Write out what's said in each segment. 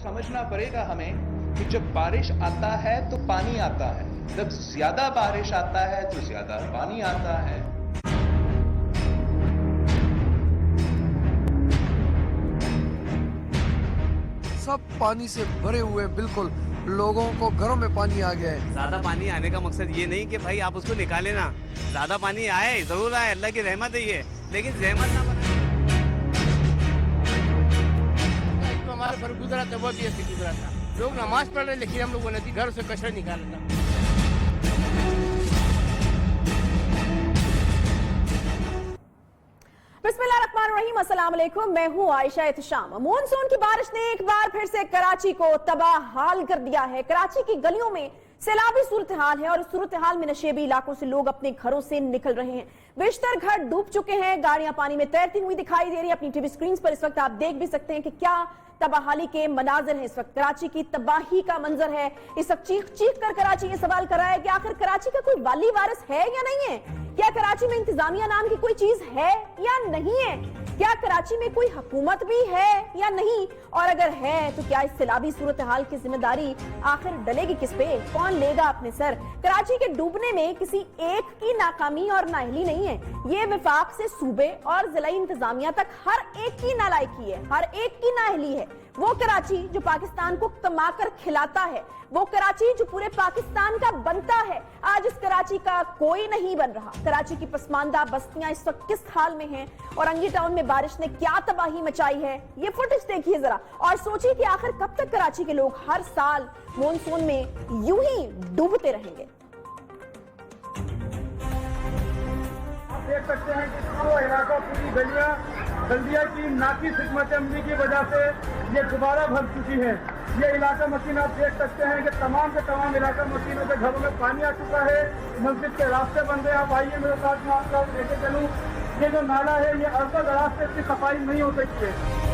समझना पड़ेगा हमें कि जब बारिश आता है तो पानी आता है, जब ज्यादा बारिश आता है तो ज्यादा पानी आता है। सब पानी से भरे हुए, बिल्कुल लोगों को घरों में पानी आ गया है। ज्यादा पानी आने का मकसद ये नहीं कि भाई आप उसको निकाले ना, ज्यादा पानी आए जरूर आए, अल्लाह की रहमत है ये, लेकिन रहमत ना बने। हमारे पर गुजरा था वो भी ऐसे गुजरा था, लोग नमाज पढ़ रहे लेकिन हम लोगों ने घर से कचरा निकाला था। बिस्मिल्लाहिर्रहमानिर्रहीम, अस्सलाम वालेकुम। मैं हूँ आयशा एहतशाम। मॉनसून की बारिश ने एक बार फिर से कराची को तबाह हाल कर दिया है। कराची की गलियों में सैलाबी सूरत हाल है और इस सूरत हाल में नशेबी इलाकों से लोग अपने घरों से निकल रहे हैं। बेशतर घर डूब चुके हैं, गाड़ियां पानी में तैरती हुई दिखाई दे रही है। अपनी टीवी स्क्रीन पर इस वक्त आप देख भी सकते हैं कि क्या तबाहाली के मनाजिर है। इस वक्त कराची की तबाही का मंजर है। इस वक्त चीख चीख कर कराची ये सवाल कर रहा है कि आखिर कराची का कोई वाली वारिस है या नहीं है? क्या कराची में इंतजामिया नाम की कोई चीज है या नहीं है? क्या कराची में कोई हुकूमत भी है या नहीं? और अगर है तो क्या इस सैलाबी सूरत हाल की जिम्मेदारी आखिर डलेगी किस पे? कौन लेगा अपने सर? कराची के डूबने में किसी एक की नाकामी और नाअहली नहीं है, ये विफाक से सूबे और जिलाई इंतजामिया तक हर एक की नालायकी है, हर एक की नाअहली है। वो कराची जो पाकिस्तान को कमाकर खिलाता है, वो कराची जो पूरे पाकिस्तान का बनता है, आज इस कराची का कोई नहीं बन रहा। कराची की पसमानदा बस्तियां इस वक्त किस हाल में हैं और अंगी टाउन में बारिश ने क्या तबाही मचाई है, ये फुटेज देखिए जरा और सोचिए कि आखिर कब तक कराची के लोग हर साल मॉनसून में यूं ही डूबते रहेंगे। आप देख सकते हैं कि पूरा इलाका, पूरी गलियां बल्दिया की नाकिस हिकमत अमली की वजह से ये दोबारा भर चुकी है। ये इलाका मकीन आप देख सकते हैं कि तमाम के तमाम इलाका मकीनों के घरों में पानी आ चुका है। मस्जिद के रास्ते बंद है। आप आइए मेरे साथ, मैं आपको लेके चलूँ। ये जो नाला है ये अरसद रास्ते की सफाई नहीं हो सकती है।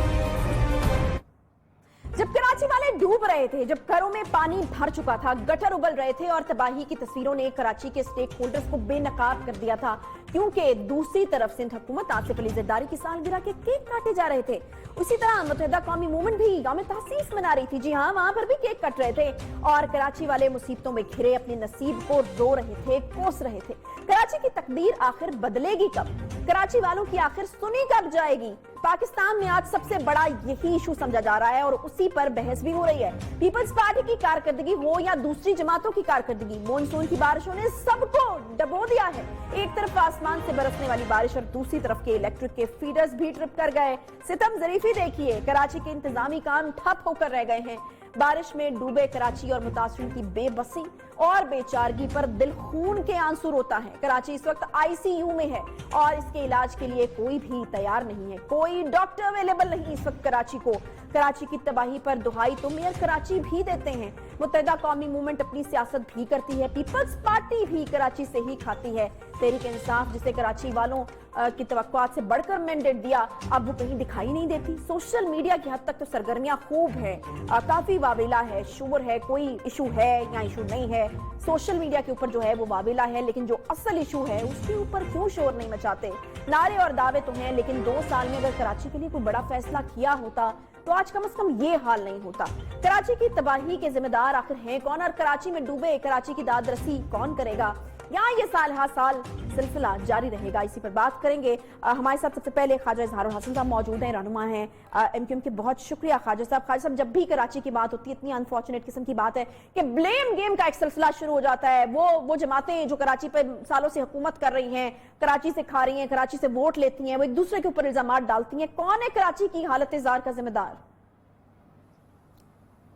जब कराची वाले डूब रहे थे, जब घरों में पानी भर चुका था, गटर उबल रहे थे और तबाही की तस्वीरों ने कराची के स्टेक होल्डर्स को बेनकाब कर दिया था, क्योंकि दूसरी तरफ सिंध हुकूमत आसिफ अली जरदारी की सालगिरह के केक काटे जा रहे थे। उसी तरह मुत्तहिदा कौमी मूवमेंट भी यौम तहसीस मना रही थी। जी हाँ, वहां पर भी केक कट रहे थे और कराची वाले मुसीबतों में घिरे अपने नसीब को रो रहे थे, कोस रहे थे। कराची की तकदीर आखिर बदलेगी कब? कराची वालों की आखिर सुनी कब जाएगी? पाकिस्तान में आज सबसे बड़ा यही इशू समझा जा रहा है और उसी पर बहस भी हो रही है। पीपल्स पार्टी की कारकर्दगी हो या दूसरी जमातों की कारकर्दगी, मॉनसून की बारिशों ने सबको डबो दिया है। एक तरफ आसमान से बरसने वाली बारिश और दूसरी तरफ के इलेक्ट्रिक के फीडर्स भी ट्रिप कर गए। सितम ज़रीफी देखिए, कराची के इंतजामी काम ठप होकर रह गए हैं। बारिश में डूबे कराची और मुतासरीन की बेबसी और बेचारगी पर दिल खून के आंसू रोता है। कराची इस वक्त आईसीयू में है और इसके इलाज के लिए कोई भी तैयार नहीं है, कोई डॉक्टर अवेलेबल नहीं इस वक्त कराची को। कराची की तबाही पर दुहाई तो मेयर कराची भी देते हैं। मुत्तहिदा कौमी मूवमेंट अपनी सियासत भी करती है, पीपल्स पार्टी भी कराची से ही खाती है। तहरीक इंसाफ जिसे कराची वालों की तवक्कुआत से बढ़कर मैंडेट दिया, अब वो कहीं दिखाई नहीं देती। सोशल मीडिया की हद तक तो सरगर्मियां खूब है, काफी वावेला है, शोर है, कोई इशू है या इशू नहीं है। सोशल मीडिया के ऊपर जो है वो वावेला है, लेकिन जो असल इशू है उसके ऊपर क्यों शोर नहीं मचाते? नारे और दावे तो हैं, लेकिन 2 साल में अगर कराची के लिए कोई बड़ा फैसला किया होता तो आज कम से कम ये हाल नहीं होता। कराची की तबाही के जिम्मेदार आखिर हैं कौन और कराची में डूबे कराची की दादरसी कौन करेगा? यहाँ ये साल हर साल सिलसिला जारी रहेगा, इसी पर बात करेंगे। हमारे साथ सबसे पहले ख्वाजा इजहारुल हसन साहब मौजूद हैं, रहनुमा हैं एमक्यूएम के। बहुत शुक्रिया ख्वाजा साहब। ख्वाजा साहब, जब भी कराची की बात होती है इतनी अनफॉर्चुनेट किस्म की बात है कि ब्लेम गेम का एक सिलसिला शुरू हो जाता है। वो जमातें जो कराची पे सालों से हुकूमत कर रही हैं, कराची से खा रही हैं, कराची से वोट लेती हैं, वो एक दूसरे के ऊपर इल्जामात डालती हैं। कौन है कराची की हालत जार का जिम्मेदार?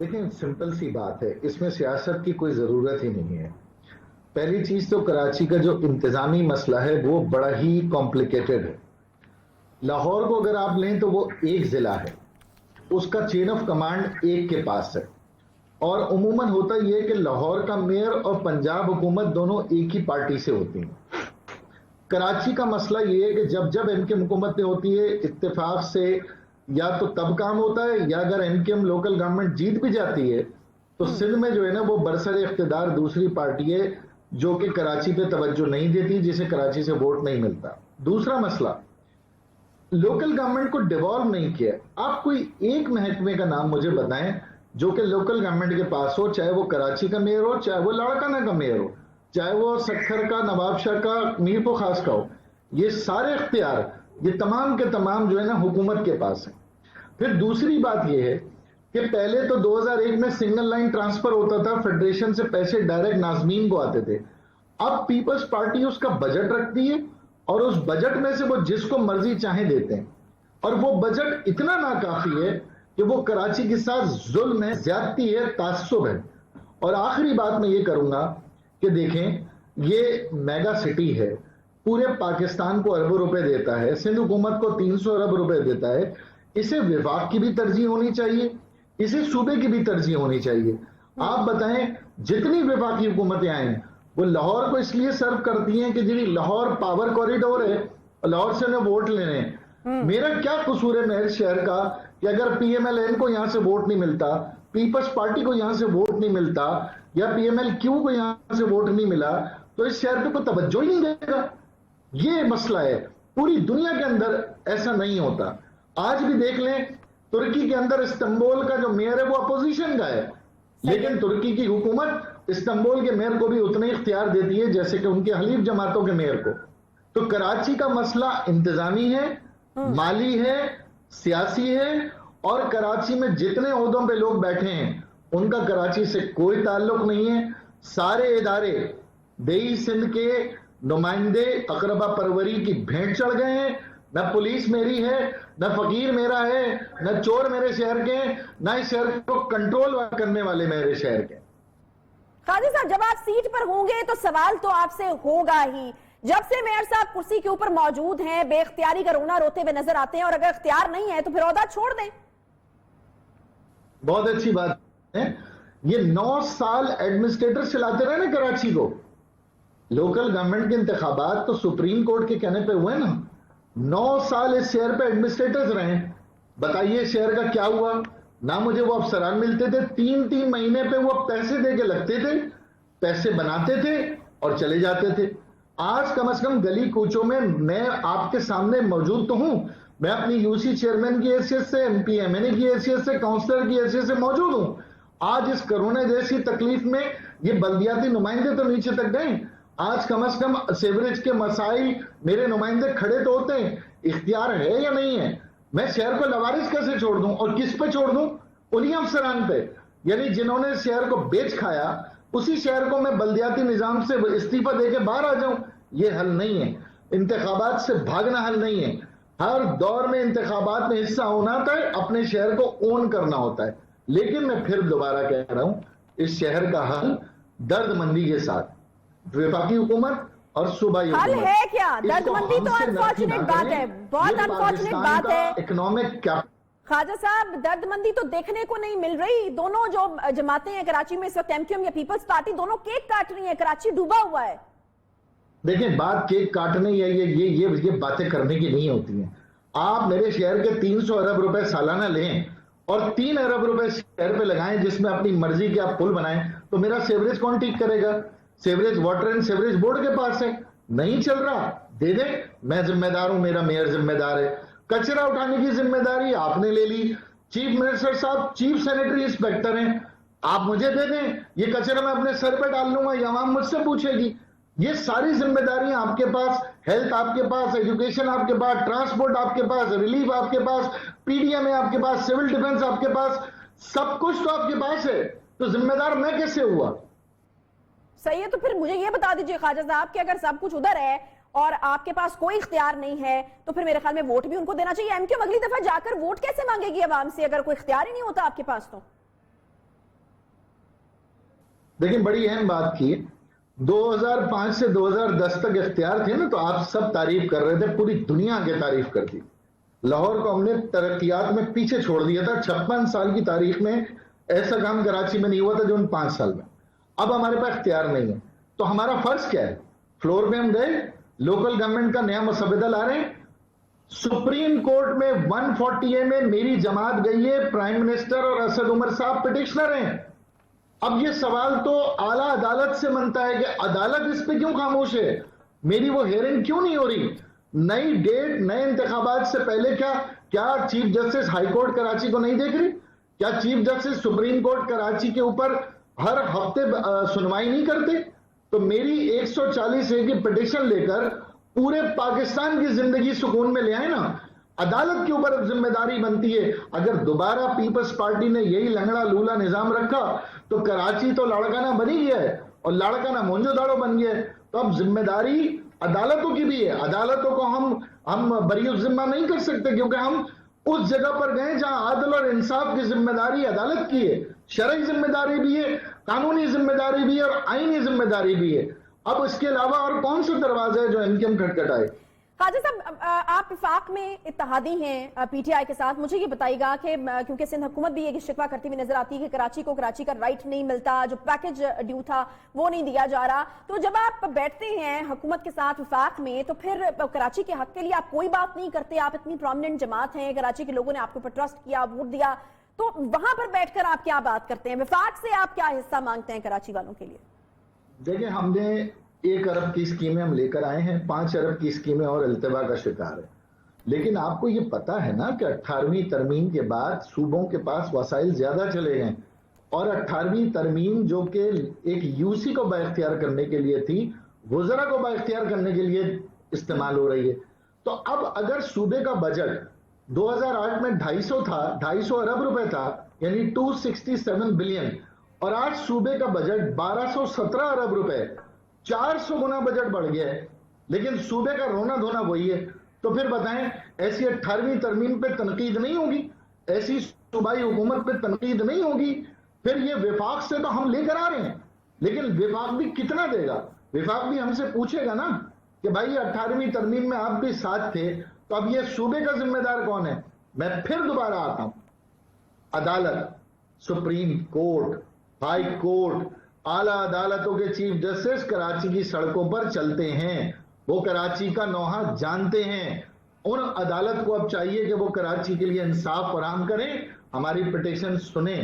देखिए, सिंपल सी बात है, इसमें सियासत की कोई जरूरत ही नहीं है। पहली चीज तो कराची का जो इंतजामी मसला है वो बड़ा ही कॉम्प्लिकेटेड है। लाहौर को अगर आप लें तो वो एक जिला है, उसका चेन ऑफ कमांड एक के पास है और उमूमन होता यह है कि लाहौर का मेयर और पंजाब हुकूमत दोनों एक ही पार्टी से होती हैं। कराची का मसला यह है कि जब जब एमकेएम हुकूमतें होती है इत्तेफाक से या तो तब काम होता है, या अगर एमकेएम लोकल गवर्नमेंट जीत भी जाती है तो सिंध में जो है ना वो बरसर इख्तिदार दूसरी पार्टी है जो कि कराची पे तवज्जो नहीं देती, जिसे कराची से वोट नहीं मिलता। दूसरा मसला, लोकल गवर्नमेंट को डिवॉल्व नहीं किया। आप कोई एक महकमे का नाम मुझे बताएं جو کہ لوکل گورنمنٹ کے پاس ہو، چاہے وہ کراچی کا میئر ہو، چاہے وہ لاڑکانہ کا میئر ہو، چاہے وہ سکھر کا، نواب شاہ کا، میر کو خاص کا ہو، یہ سارے اختیار یہ تمام کے تمام جو ہے نا حکومت کے پاس ہیں۔ پھر دوسری بات یہ ہے کہ پہلے تو 2001 میں سنگل لائن ٹرانسفر ہوتا تھا، فیڈریشن سے پیسے ڈائریکٹ ناظمین کو آتے تھے۔ اب پیپلز پارٹی اس کا بجٹ رکھتی ہے اور اس بجٹ میں سے وہ جس کو مرضی چاہیں دیتے ہیں، اور وہ بجٹ اتنا ناکافی ہے کہ وہ کراچی کے ساتھ ظلم ہے، زیادتی ہے، تعصب ہے۔ اور آخری بات میں یہ کروں گا کہ دیکھیں یہ میگا سٹی ہے، پورے پاکستان کو اربوں روپے دیتا ہے، سندھ حکومت کو 300 ارب روپے دیتا ہے، اسے وفاق کی بھی ترجیح ہونی چاہیے، اسے صوبے کی بھی ترجیح ہونی چاہیے۔ آپ بتائیں جتنی وفاقی حکومتیں آئیں وہ لاہور کو اس لیے سرو کرتی ہیں کہ جی لاہور پاور کوریڈور ہے، لاہور سے انہیں ووٹ لینے ہیں۔ میرا کیا قصور ہے محض شہر کا کہ اگر پی ایم ایل این کو یہاں سے ووٹ نہیں ملتا، پیپلز پارٹی کو یہاں سے ووٹ نہیں ملتا، یا پی ایم ایل کیو کو یہاں سے ووٹ نہیں ملا، تو اس شہر پہ کوئی توجہ ہی نہیں دے گا۔ یہ مسئلہ ہے، پوری دنیا کے اندر ایسا نہیں ہوتا۔ آج بھی دیکھ لیں ترکی کے اندر استنبول کا جو میئر ہے وہ اپوزیشن کا ہے، لیکن ترکی کی حکومت استنبول کے میئر کو بھی اتنے اختیار دیتی ہے جیسے کہ ان کے حلیف جماعتوں کے میئر کو۔ تو کراچی کا مسئلہ انتظامی ہے، مالی ہے، سیاسی ہے، اور کراچی میں جتنے عہدوں پہ لوگ بیٹھے ہیں ان کا کراچی سے کوئی تعلق نہیں ہے۔ سارے ادارے دیہی سندھ کے نمائندے اقربا پروری کی بھینٹ چڑھ گئے ہیں، نہ پولیس میری ہے، نہ فقیر میرا ہے، نہ چور میرے شہر کے، نہ اس شہر کو کنٹرول کرنے والے میرے شہر کے۔ قاضی صاحب جب آپ سیٹ پر ہوں گے تو سوال تو آپ سے ہوگا ہی، جب سے میئر صاحب کرسی کے اوپر موجود ہیں بے اختیاری کا رونا روتے ہوئے نظر آتے ہیں، اور اگر اختیار نہیں ہے تو پھر عہدہ چھوڑ دیں۔ بہت اچھی بات ہے، یہ 9 سال ایڈمنسٹریٹر چلاتے رہے نا کراچی کو۔ لوکل گورنمنٹ کے انتخابات تو سپریم کورٹ کے کہنے پہ ہوئے نا، 9 سال اس شہر پہ ایڈمنسٹریٹرز رہے ہیں۔ بتائیے شہر کا کیا ہوا؟ نہ مجھے وہ افسران ملتے تھے، 3 مہینے پہ وہ پیسے دے کے لگتے تھے، پیسے بناتے تھے اور چلے جاتے تھے۔ آج کم از کم گلی کوچوں میں میں آپ کے سامنے موجود تو ہوں، میں اپنی یو سی چیئرمین کی حیثیت سے، ایم پی ایم این اے کی حیثیت سے، کاؤنسلر کی حیثیت سے موجود ہوں۔ آج اس کرونا جیسی تکلیف میں یہ بلدیاتی نمائندے تو نیچے تک گئے، آج کم از کم سیوریج کے مسائل میرے نمائندے کھڑے تو ہوتے ہیں۔ اختیار ہے یا نہیں ہے؟ میں شہر کو لوارث کیسے چھوڑ دوں؟ اور کس پہ چھوڑ دوں؟ انہی افسران پہ، یعنی جنہوں نے شہر کو بیچ کھایا، اسی شہر کو میں بلدیاتی نظام سے استعفیٰ دے کے باہر آ جاؤں؟ یہ حل نہیں ہے۔ انتخابات سے بھاگنا حل نہیں ہے۔ ہر دور میں انتخابات میں حصہ ہونا ہوتا ہے، اپنے شہر کو اون کرنا ہوتا ہے۔ لیکن میں پھر دوبارہ کہہ رہا ہوں، اس شہر کا حل درد مندی کے ساتھ وفاقی حکومت اور صوبائی حل حکومت۔ ہے کیا؟ درد مندی تو انفارچونیٹ بات ہے، بہت انفارچونیٹ بات ہے اکنامک کیا خواجہ صاحب، درد مندی تو دیکھنے کو نہیں مل رہی۔ دونوں جو جماعتیں ہیں کراچی میں اس وقت، ایم کیو ایم یا پیپلز پارٹی، دونوں کیک کاٹ رہی ہیں، کراچی ڈوبا ہوا ہے۔ دیکھیں بات کیک کاٹنے یا یہ باتیں کرنے کی نہیں ہوتی ہیں۔ آپ میرے شہر کے 300 ارب روپے سالانہ لیں اور 3 ارب روپے شہر پہ لگائیں جس میں اپنی مرضی کے آپ پل بنائیں، تو میرا سیوریج کون ٹھیک کرے گا؟ Sewerage water and sewerage board کے پاس ہے، نہیں چل رہا، دے دیں، میں ذمہ دار ہوں، میرا میئر ذمہ دار ہے۔ کچرا اٹھانے کی ذمہ داری آپ نے لے لی، چیف منسٹر صاحب چیف سینیٹری انسپیکٹر ہیں، آپ مجھے دے دیں، یہ کچرا میں اپنے سر پہ ڈال لوں گا، یہ عوام مجھ سے پوچھے گی۔ یہ ساری ذمہ داریاں آپ کے پاس، ہیلتھ آپ کے پاس، ایجوکیشن آپ کے پاس، ٹرانسپورٹ آپ کے پاس، ریلیف آپ کے پاس، پی ڈی ایم اے آپ کے پاس، سول ڈیفنس آپ کے پاس، سب کچھ تو آپ کے پاس ہے، تو ذمہ دار میں کیسے ہوا؟ صحیح ہے، تو پھر مجھے یہ بتا دیجئے خواجہ صاحب کہ اگر سب کچھ ادھر ہے اور آپ کے پاس کوئی اختیار نہیں ہے تو پھر میرے خیال میں ووٹ بھی ان کو دینا چاہیے۔ ایم کیو اگلی دفعہ جا کر ووٹ کیسے مانگے گی عوام سے اگر کوئی اختیار ہی نہیں ہوتا آپ کے پاس؟ تو دیکھیں بڑی اہم بات کی، 2005 سے 2010 تک اختیار تھے نا، تو آپ سب تعریف کر رہے تھے، پوری دنیا کے تعریف کرتی۔ لاہور کو ہم نے ترقیات میں پیچھے چھوڑ دیا تھا، 56 سال کی تاریخ میں ایسا کام کراچی میں نہیں ہوا تھا جو ان 5 سال میں۔ اب ہمارے پاس اختیار نہیں ہے تو ہمارا فرض کیا ہے؟ فلور پہ ہم گئے، لوکل گورنمنٹ کا نیا مسودہ لا رہے ہیں، سپریم کورٹ میں 140A میں میری جماعت گئی ہے، پرائم منسٹر اور اسد عمر صاحب پٹیشنر ہیں۔ اب یہ سوال تو اعلیٰ عدالت سے بنتا ہے کہ عدالت اس پہ کیوں خاموش ہے؟ میری وہ ہیئرنگ کیوں نہیں ہو رہی؟ نئی ڈیٹ، نئے انتخابات سے پہلے کیا chief justice high court Karachi کو نہیں دیکھ رہی؟ क्या chief justice supreme court Karachi के ऊपर हर हफ्ते सुनवाई नहीं करते? तो मेरी 140 ए की पिटीशन लेकर पूरे पाकिस्तान की जिंदगी सुकून में ले आए ना। अदालत के ऊपर अब जिम्मेदारी बनती है। अगर दोबारा पीपल्स पार्टी ने यही लंगड़ा लूला निजाम रखा तो कराची तो लाड़काना बन ही गया है और लाड़काना मोंजोदाड़ो बन गया है। तो अब जिम्मेदारी अदालतों की भी है। अदालतों को हम बरीउज़ जिम्मा नहीं कर सकते, क्योंकि हम उस जगह पर गए जहां आदल और इंसाफ की जिम्मेदारी अदालत की है, शरई जिम्मेदारी भी है, कानूनी जिम्मेदारी भी है और आईनी जिम्मेदारी भी है। अब इसके अलावा और कौन सा दरवाजा है जो इनके हम खटखटाए? खाजा साहब, आप इफाक में इत्तेहादी हैं पीटीआई के साथ, मुझे ये बताइएगा कि क्योंकि सिंध हुकूमत भी ये शिकवा करती हुई नजर आती है कि कराची को कराची का राइट नहीं मिलता, जो पैकेज ड्यू था वो नहीं दिया जा रहा, तो जब आप बैठते हैं हुकूमत के साथ इफाक में तो फिर कराची के हक के लिए आप कोई बात नहीं करते? आप इतनी प्रोमिनेंट जमात हैं, कराची के लोगों ने आपके ऊपर ट्रस्ट किया, वोट दिया, तो वहां पर बैठकर आप क्या बात करते हैं? विफाक से आप क्या हिस्सा मांगते हैं कराची वालों के लिए? देखिए, हमने 1 अरब की स्कीमें हम लेकर आए हैं, 5 अरब की स्कीमें और इल्तिबा का शिकार है। लेकिन आपको ये पता है ना कि 18वीं तरमीम के बाद सूबों के पास वसाइल ज्यादा चले गए और 18वीं तरमीम जो कि एक यूसी को बाइख्तियार करने के लिए थी, वज़रा को बाइख्तियार करने के लिए इस्तेमाल हो रही है। तो अब अगर सूबे का बजट 2008 में 250 था, 250 अरब रुपए था, यानी 267 बिलियन, और आज सूबे का बजट 1217 अरब रुपए, 400 गुना बजट बढ़ गया है, लेकिन सूबे का रोना धोना वही है। तो फिर बताएं, ऐसी 18वीं तरमीम पे तनकीद नहीं होगी? ऐसी सूबाई हुकूमत पे तनकीद नहीं होगी? फिर ये विफाक से तो हम लेकर आ रहे हैं, लेकिन विफाक भी कितना देगा? विफाक भी हमसे पूछेगा ना कि भाई 18वीं तरमीम में आप भी साथ थे, तो अब ये सूबे का जिम्मेदार कौन है? मैं फिर दोबारा आता हूं, अदालत, सुप्रीम कोर्ट, हाई कोर्ट, आला अदालतों के चीफ जस्टिस कराची की सड़कों पर चलते हैं, वो कराची का नौहा जानते हैं। उन अदालत को अब चाहिए कि वो कराची के लिए इंसाफ फराहम करें, हमारी पिटीशन सुने।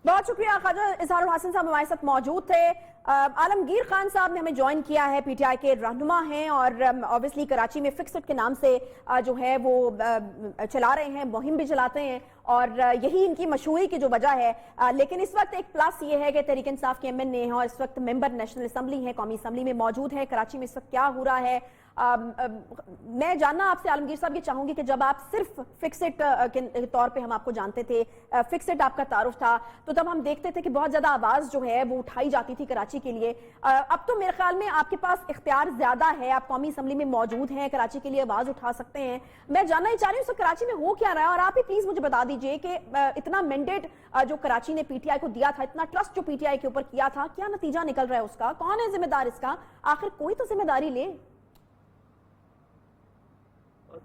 बहुत शुक्रिया। ख्वाजा इजहारुल हसन साहब हमारे साथ मौजूद थे। आलमगीर खान साहब ने हमें ज्वाइन किया है, पीटीआई के रहनुमा हैं और ऑब्वियसली कराची में फिक्स इट के नाम से जो है वो चला रहे हैं, मुहिम भी चलाते हैं और यही इनकी मशहूरी की जो वजह है। लेकिन इस वक्त एक प्लस ये है कि तहरीक इंसाफ के एमएनए हैं और इस वक्त मेंबर नेशनल असम्बली है, कौमी असम्बली में मौजूद है। कराची में इस वक्त क्या हो रहा है, मैं जानना आपसे आलमगीर साहब ये चाहूंगी कि जब आप सिर्फ फिक्सिट के तौर पे हम आपको जानते थे, फिक्सिट आपका तारुफ था, तो तब हम देखते थे कि बहुत ज्यादा आवाज जो है वो उठाई जाती थी कराची के लिए। अब तो मेरे ख्याल में आपके पास इख्तियार ज्यादा है, आप कौमी असम्बली में मौजूद हैं, कराची के लिए आवाज उठा सकते हैं। मैं जानना ही चाह रही हूँ कराची में हो क्या रहा है, और आप ही प्लीज मुझे बता दीजिए कि इतना मैंडेट जो कराची ने पीटीआई को दिया था, इतना ट्रस्ट जो पीटीआई के ऊपर किया था, क्या नतीजा निकल रहा है उसका? कौन है जिम्मेदार इसका? आखिर कोई तो जिम्मेदारी ले।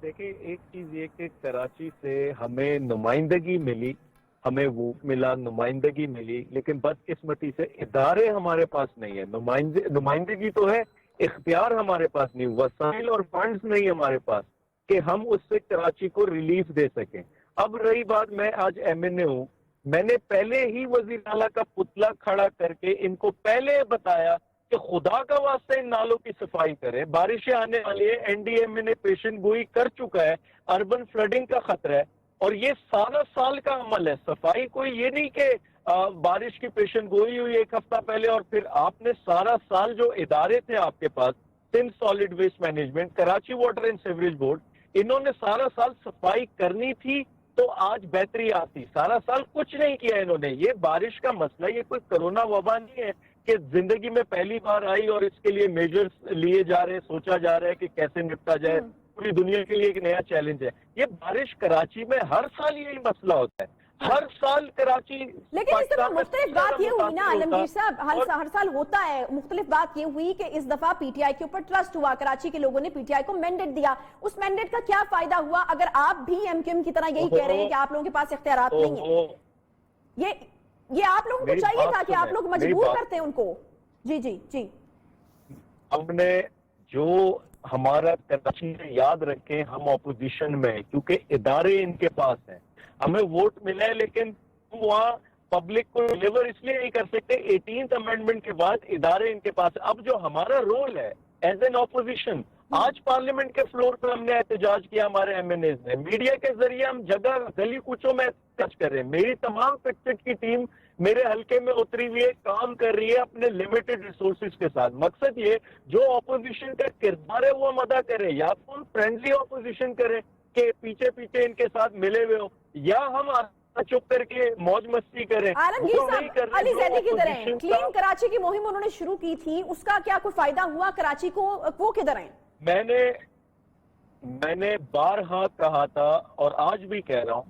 देखिए, एक चीज ये कि कराची से हमें नुमाइंदगी मिली, हमें वोट मिला, नुमाइंदगी मिली, लेकिन बदकिस्मती से इदारे हमारे पास नहीं है। नुमाइंदगी तो है, इख्तियार हमारे पास नहीं, वसाइल और फंड्स नहीं हमारे पास कि हम उससे कराची को रिलीफ दे सकें। अब रही बात, मैं आज एमएनए हूँ, मैंने पहले ही वजीर आला का पुतला खड़ा करके इनको पहले बताया कि खुदा का वास्ते इन नालों की सफाई करें, बारिशें आने वाली है, एनडीएमए ने पेशन गोई कर चुका है, अर्बन फ्लडिंग का खतरा है और ये सारा साल का अमल है सफाई। कोई ये नहीं कि बारिश की पेशन गोई हुई 1 हफ्ता पहले और फिर आपने सारा साल जो इदारे थे आपके पास, Sindh solid waste management, Karachi water and sewerage board, इन्होंने सारा साल सफाई करनी थी तो आज बेहतरी आती। सारा साल कुछ नहीं किया इन्होंने। ये बारिश का मसला, ये कोई कोरोना वबा नहीं है कि जिंदगी में पहली बार आई और इसके लिए मेजर्स लिए जा रहे हैं, सोचा जा रहा है कि कैसे निपटा जाए। पूरी दुनिया के लिए एक नया चैलेंज है। ये बारिश कराची में हर साल यही मसला होता है, हर साल कराची। लेकिन इस दफा मुख्तलिफ बात ये हुई ना आलमगीर साहब, हर साल होता है, मुख्तलिफ बात ये हुई कि इस दफा पीटीआई के ऊपर ट्रस्ट हुआ, कराची के लोगों ने पीटीआई को मैंडेट दिया। उस मैंडेट का क्या फायदा हुआ? अगर आप भी एमक्यूएम की तरह यही कह रहे हैं कि आप लोगों के पास इख्तियारात नहीं है, ये आप लोगों को चाहिए था कि आप लोग मजबूर करते हैं उनको। जी जी जी, हमने जो हमारा कराची में याद रखें, हम ऑपोजिशन में, क्योंकि इदारे इनके पास हैं, हमें वोट मिला है, लेकिन वहाँ पब्लिक को डिलीवर इसलिए नहीं कर सकते। 18th अमेंडमेंट के बाद इदारे इनके पास। अब जो हमारा रोल है एज एन ऑपोजिशन, आज पार्लियामेंट के फ्लोर पे हमने एहतजाज किया, हमारे एमएनएज ने, मीडिया के जरिए हम जगह गली कूचों में एहतजाज कर रहे हैं। मेरी तमाम पिक्चट की टीम मेरे हल्के में उतरी हुई है, काम कर रही है अपने लिमिटेड रिसोर्सेज के साथ। मकसद ये जो ऑपोजिशन का किरदार है वो हम अदा करें, या तो हम फ्रेंडली ऑपोजिशन करें कि पीछे पीछे इनके साथ मिले हुए हो, या हम चुप करके मौज मस्ती करें। आलमगीर साहब, अली जैदी की तरह क्लीन कराची की मुहिम उन्होंने शुरू की थी, उसका क्या कोई फायदा हुआ कराची को? वो किधर हैं? मैंने बारहा कहा था और आज भी कह रहा हूं,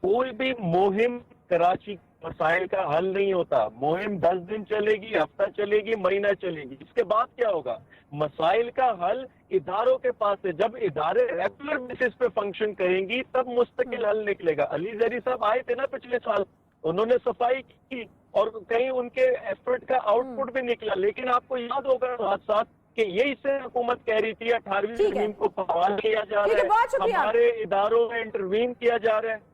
कोई भी मुहिम कराची मसाइल का हल नहीं होता। मुहिम 10 दिन चलेगी, हफ्ता चलेगी, महीना चलेगी, इसके बाद क्या होगा? मसाइल का हल इदारों के पास है। जब इदारे रेगुलर बेसिस पे फंक्शन करेंगी तब मुस्तकिल हल निकलेगा। अली ज़ैदी साहब आए थे ना पिछले साल, उन्होंने सफाई की और कहीं उनके एफर्ट का आउटपुट भी निकला। लेकिन आपको याद होगा साथ साथ कि यही से हुकूमत कह रही थी 18वीं तरमीम को फवाल किया जा रहा है, हमारे इदारों में इंटरवीन किया जा रहा है।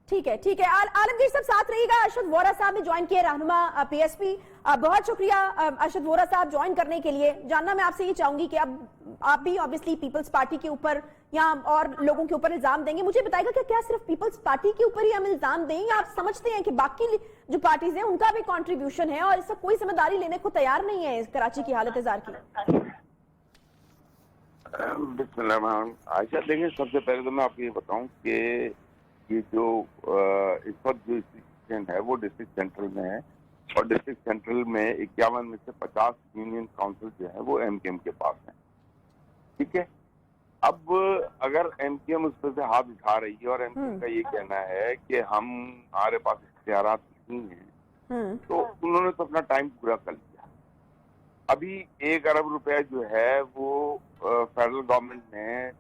ठीक है, ठीक है। आलमगीर साहब साथ रहिएगा। अरशद वोरा साहब ने ज्वाइन किया, रहनुमा पीएसपी। बहुत शुक्रिया अरशद वोरा साहब ज्वाइन करने के लिए। जानना मैं आपसे ये चाहूंगी कि अब आप भी ऑब्वियसली पीपल्स पार्टी के ऊपर या और लोगों के ऊपर इल्जाम देंगे। मुझे बताइएगा कि क्या सिर्फ पीपल्स पार्टी के ऊपर ही हम इल्जाम दें, या आप समझते हैं कि बाकी जो पार्टीज हैं उनका भी कंट्रीब्यूशन है और इसका कोई जिम्मेदारी लेने को तैयार नहीं है इस कराची की हालत जार की? आयशा, देखिए, सबसे पहले तो मैं आपको ये बताऊं कि ये जो इस वक्त जो इंस्टीट्यूशन है वो डिस्ट्रिक्ट सेंट्रल में है, और डिस्ट्रिक्ट सेंट्रल में 51 में से 50 यूनियन काउंसिल जो है वो एमकेएम के पास है। ठीक है, अब अगर एमकेएम उस पर से हाथ उठा रही है और एमकेएम का ये कहना है कि हमारे पास इख्तियारात नहीं है, तो उन्होंने तो अपना टाइम पूरा कर लिया। अभी 1 अरब रुपया जो है वो फेडरल गवर्नमेंट ने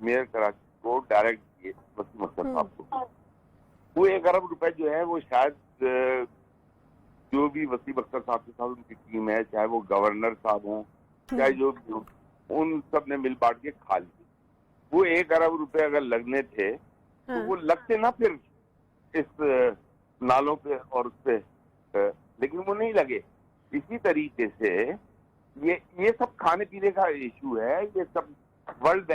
मेयर कराची को डायरेक्ट दिए, वसीम अख्तर साहब को। वो 1 अरब रुपए जो है वो शायद जो भी वसीम अख्तर साहब के साथ उनकी टीम है, चाहे वो गवर्नर साहब हों, चाहे जो भी हो, उन सब ने मिल बांट के खा लिए। वो 1 अरब रुपए अगर लगने थे तो वो लगते ना फिर इस नालों पे और उस पे, लेकिन वो नहीं लगे। इसी तरीके से ये सब खाने पीने का इशू है। ये सब वर्ल्ड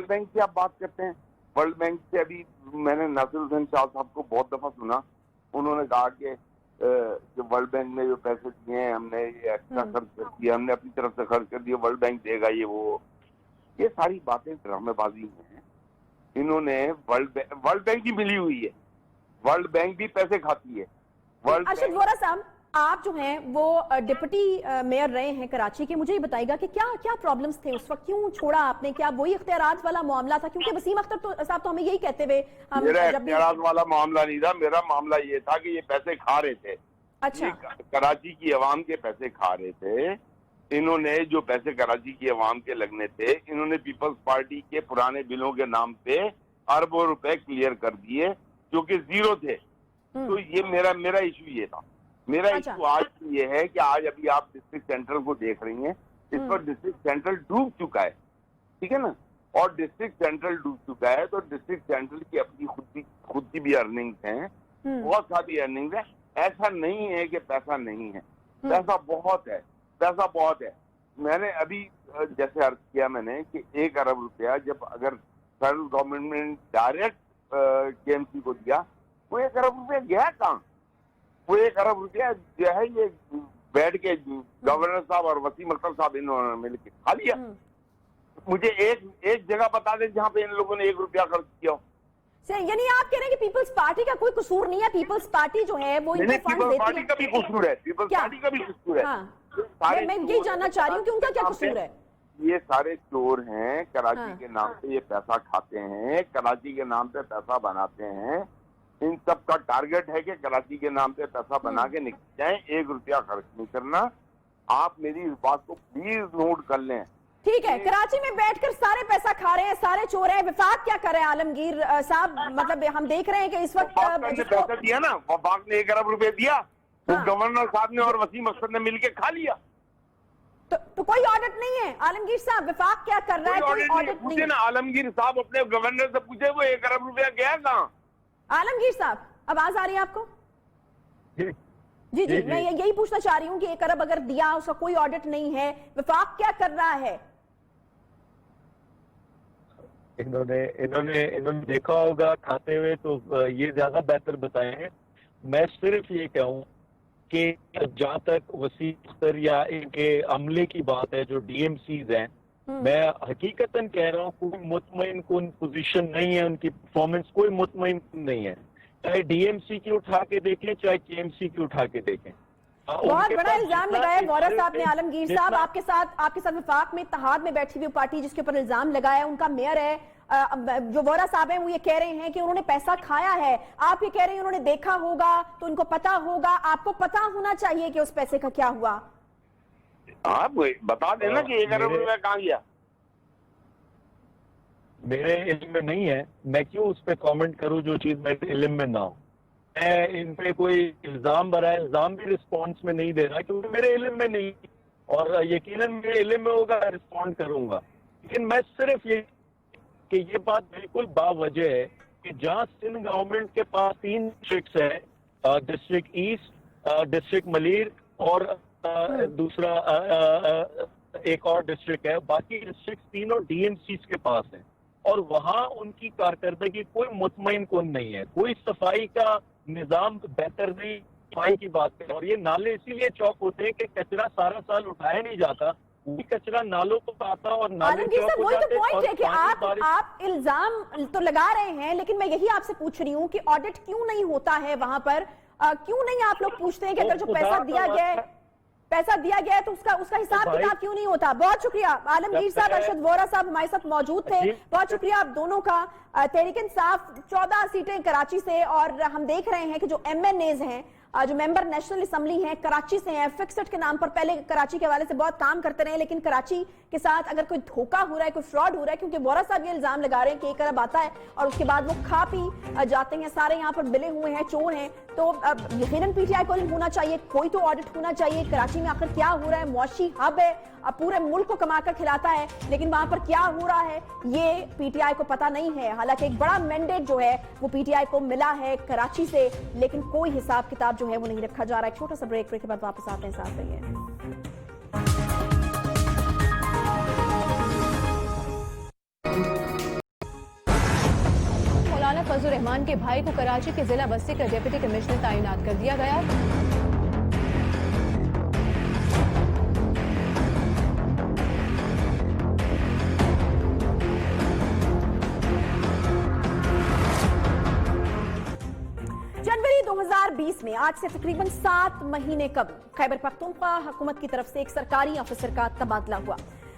बैंक की आप बात करते हैं। वर्ल्ड बैंक से अभी मैंने नासिर हुसैन शाह साहब को बहुत दफा सुना, उन्होंने कहा कि जो वर्ल्ड बैंक ने जो पैसे दिए हैं हमने ये एक्स्ट्रा खर्च कर दिया, हमने अपनी तरफ से खर्च कर दिया, वर्ल्ड बैंक देगा ये वो। ये सारी बातें ड्रामेबाजी हैं। इन्होंने वर्ल्ड बैंक ही मिली हुई है, वर्ल्ड बैंक भी पैसे खाती है। अरशद वोरा साहब, आप जो हैं वो डिप्टी मेयर रहे हैं कराची के, मुझे ये बताइएगा कि क्या क्या प्रॉब्लम्स थे उस वक्त, क्यों छोड़ा आपने? क्या वही इख्तियारात वाला मामला था? क्योंकि वसीम अख्तर साहब तो हमें यही कहते हुए, मेरा इख्तियारात वाला मामला नहीं था। मेरा मामला ये था कि ये पैसे खा रहे थे। अच्छा, कराची की अवाम के पैसे खा रहे थे। इन्होंने जो पैसे कराची की अवाम के लगने थे, इन्होंने पीपल्स पार्टी के पुराने बिलों के नाम पे अरबों रुपए क्लियर कर दिए जो कि जीरो थे। तो ये मेरा इशू ये था। मेरा इशू आज ये है कि आज अभी आप डिस्ट्रिक्ट सेंट्रल को देख रही हैं, इस पर डिस्ट्रिक्ट सेंट्रल डूब चुका है, ठीक है ना। और डिस्ट्रिक्ट सेंट्रल डूब चुका है तो डिस्ट्रिक्ट सेंट्रल की अपनी खुद की भी अर्निंग्स हैं, बहुत सारी अर्निंग्स है। ऐसा नहीं है कि पैसा नहीं है, पैसा बहुत है, पैसा बहुत है। मैंने अभी जैसे अर्ज किया मैंने कि 1 अरब रुपया जब अगर फेडरल गवर्नमेंट ने डायरेक्ट केएमसी को दिया, वो 1 अरब रुपया गया कहाँ? वो 1 अरब रुपया जो है ये बैठ के गवर्नर साहब और वसीम अख्तर साहब इन्होंने मिलकर खा लिया। मुझे एक जगह बता दें जहाँ पे इन लोगों ने 1 रुपया खर्च किया हो। यानी आप कह रहे हैं कि पीपल्स पार्टी का कोई कसूर नहीं है? पीपल्स पार्टी जो है वो इनको फंड देती है। पार्टी का भी कसूर है, पीपल्स पार्टी का भी कसूर है। मैं यही जानना चाह रही हूँ कि उनका क्या कसूर है? ये सारे चोर हैं, कराची के नाम पे ये पैसा खाते हैं, कराची के नाम पे पैसा बनाते हैं। इन सब का टारगेट है कि कराची के नाम पे पैसा बना के निकल जाए, 1 रुपया खर्च नहीं करना। आप मेरी इस बात को प्लीज नोट कर लें। ठीक है, कराची में बैठकर सारे पैसा खा रहे हैं, सारे चोर हैं। विफाक क्या करे आलमगीर साहब? मतलब हम देख रहे हैं कि इस वक्त पैसा दिया ना, वफाक ने 1 अरब रुपए दिया, तो गवर्नर साहब ने और वसीम अख्तर ने मिलकर खा लिया। तो कोई ऑडिट नहीं है आलमगीर साहब? विफाक क्या कर रहा है? कोई ऑडिट नहीं। ना आलमगीर साहब अपने गवर्नर से पूछे वो 1 अरब रुपया गया कहाँ? आलमगीर साहब, आवाज आ रही है आपको? जी, मैं यही पूछना चाह रही हूँ कि 1 अरब अगर दिया उसका कोई ऑडिट नहीं है, विफाक क्या कर रहा है? इन्होंने देखा होगा खाते हुए, तो ये ज्यादा बेहतर बताएंगे। मैं सिर्फ ये कहूँ कि जहाँ तक वसीम अख्तर या इनके अमले की बात है, जो DMCs हैं, मैं हकीकतन कह रहा हूँ कोई मुतमईन कुन पोजीशन नहीं है, उनकी परफॉर्मेंस कोई मुतमईन नहीं है। चाहे DMC की उठा के देखें, चाहे KMC की उठा के देखें। बहुत बड़ा इल्जाम लगाया वोरा साहब ने। आलमगीर साहब, आपके साथ वफाक में इत्तेहाद में बैठी हुई पार्टी जिसके ऊपर इल्जाम लगाया, उनका मेयर है, जो वोरा साहब हैं, वो ये कह रहे हैं कि उन्होंने पैसा खाया है। आप ये कह रहे हैं उन्होंने देखा होगा तो उनको पता होगा। आपको पता होना चाहिए कि उस पैसे का क्या हुआ। आप बता देना कि 1 अरब रुपया कहाँ गया। मेरे इल्म में नहीं है, मैं क्यों उस पर कमेंट करूं जो चीज मेरे इल्म में ना हो। मैं इन पे कोई इल्जाम भरा इल्जाम भी रिस्पॉन्स में नहीं दे रहा, क्योंकि मेरे इल्म में नहीं, और यकीनन मेरे इल्म में होगा, रिस्पॉन्ड करूंगा। लेकिन मैं सिर्फ ये कि ये बात बिल्कुल बावजह है कि जहां सिंध गवर्नमेंट के पास 3 डिस्ट्रिक्ट्स है, डिस्ट्रिक्ट ईस्ट, डिस्ट्रिक्ट मलीर और दूसरा एक और डिस्ट्रिक्ट है, बाकी डिस्ट्रिक्ट तीनों DMCs के पास है, और वहां उनकी कारकर्दगी कोई मुतमईन कुन नहीं है, कोई सफाई का निजाम बेहतर नहीं, सफाई की बात है। और ये नाले इसीलिए चौक होते हैं कि कचरा सारा साल उठाया नहीं जाता, वही कचरा नालों को आता और नाले चौक हो जाते हैं। पॉइंट है कि आप इल्जाम तो लगा रहे हैं, लेकिन मैं यही आपसे पूछ रही हूँ कि ऑडिट क्यों नहीं होता है वहां पर? क्यों नहीं आप लोग पूछते हैं कि अगर जो पैसा दिया गया है तो उसका हिसाब किताब क्यों नहीं होता? बहुत शुक्रिया आलमगीर साहब, अरशद वोरा साहब हमारे साथ मौजूद थे। बहुत शुक्रिया आप दोनों का। तहरीक इंसाफ 14 सीटें कराची से, और हम देख रहे हैं कि जो MNAs हैं, जो मेंबर नेशनल असेंबली हैं, कराची से हैं। फिक्सड के नाम पर पहले कराची के हवाले से बहुत काम करते रहे, लेकिन कराची के साथ अगर कोई धोखा हो रहा है, कोई फ्रॉड हो रहा है, क्योंकि वोरा साहब ये इल्जाम लगा रहे हैं कि 1 अरब आता है और उसके बाद वो खा पी जाते हैं, सारे यहाँ पर मिले हुए हैं, चोर हैं। तो यकीनन PTI को होना चाहिए, कोई तो ऑडिट होना चाहिए। कराची में आखिर क्या हो रहा है? मुआशी हब है, अब पूरे मुल्क को कमा कर खिलाता है, लेकिन वहां पर क्या हो रहा है ये PTI को पता नहीं है। हालांकि एक बड़ा मैंडेट जो है वो PTI को मिला है कराची से, लेकिन कोई हिसाब किताब जो है वो नहीं रखा जा रहा है। एक छोटा सा ब्रेक के बाद वापस आते हैं, साथ रहिए। मौलाना फजल रहमान के भाई को कराची के जिला बस्ती का डिप्टी कमिश्नर तैनात कर दिया गया। जनवरी 2020 में आज से तकरीबन 7 महीने कबल खैबर पख्तूनख्वा हुकूमत की तरफ से एक सरकारी ऑफिसर का तबादला हुआ,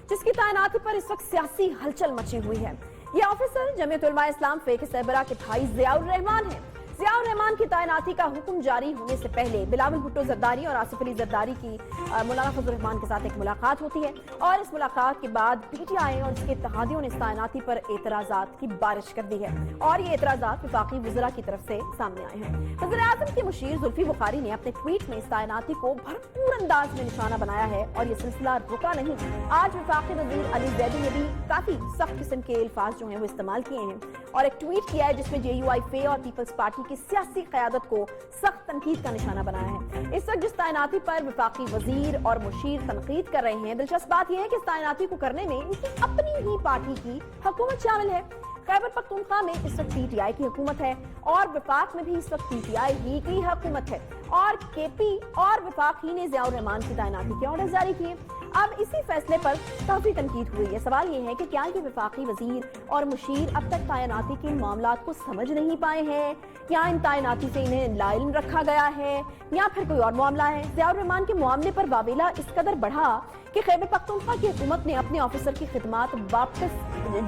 जिसकी तैनाती पर इस वक्त सियासी हलचल मची हुई है। ये ऑफिसर जमीयत उलमा इस्लाम फे के सरबराह के भाई ज़ियाउर रहमान है। ज़ियाउर रहमान की तैनाती का हुक्म जारी होने से पहले बिलावल भुट्टो जरदारी और आसिफ अली जरदारी की मौलाना फजल रहमान के साथ एक मुलाकात होती है, और इस मुलाकात के बाद PTI और उसके इत्तेहादियों ने इस तैनाती पर एतराजात की बारिश कर दी है, और ये एतराजात वफाकी वज़रा की तरफ से सामने आए हैं। वज़ीर-ए-आज़म के मुशीर जुल्फी बुखारी ने अपने ट्वीट में इस तैनाती को भरपूर अंदाज में निशाना बनाया है, और ये सिलसिला रुका नहीं। आज वफाकी वज़ीर अली ज़ैदी ने भी काफी सख्त किस्म के अल्फाज जो हैं वो इस्तेमाल किए हैं, और एक ट्वीट किया है जिसमें JUI फे और पीपल्स पार्टी की सियासी क़यादत को सख्त तनकीद का निशाना बनाया है। इस वक्त जिस तैनाती पर वफाकी वजीर और मुशीर तनकीद कर रहे हैं, दिलचस्प बात यह है कि इस तैनाती को करने में इनकी अपनी ही पार्टी की हुकूमत शामिल है। खैबर पख्तूनख्वा में इस वक्त PTI की हुकूमत है, और वफाक में भी इस वक्त PTI ही की हुकूमत है, और KP और वफाक ही ने ज़ियाउर रहमान की तैनाती के ऑर्डर जारी किए। अब इसी फैसले पर काफी तनकीद हुई है। सवाल ये है कि क्या ये वफाकी वजीर और मुशीर अब तक तैनाती के मामलात को समझ नहीं पाए हैं, या इन तैनाती से इन्हें लाइल रखा गया है, या फिर कोई और मामला है? ज़ियाउर रहमान के मामले पर वावेला इस कदर बढ़ा कि खैबर पख्तूनख्वा की हुकूमत ने अपने ऑफिसर की खिदमात वापस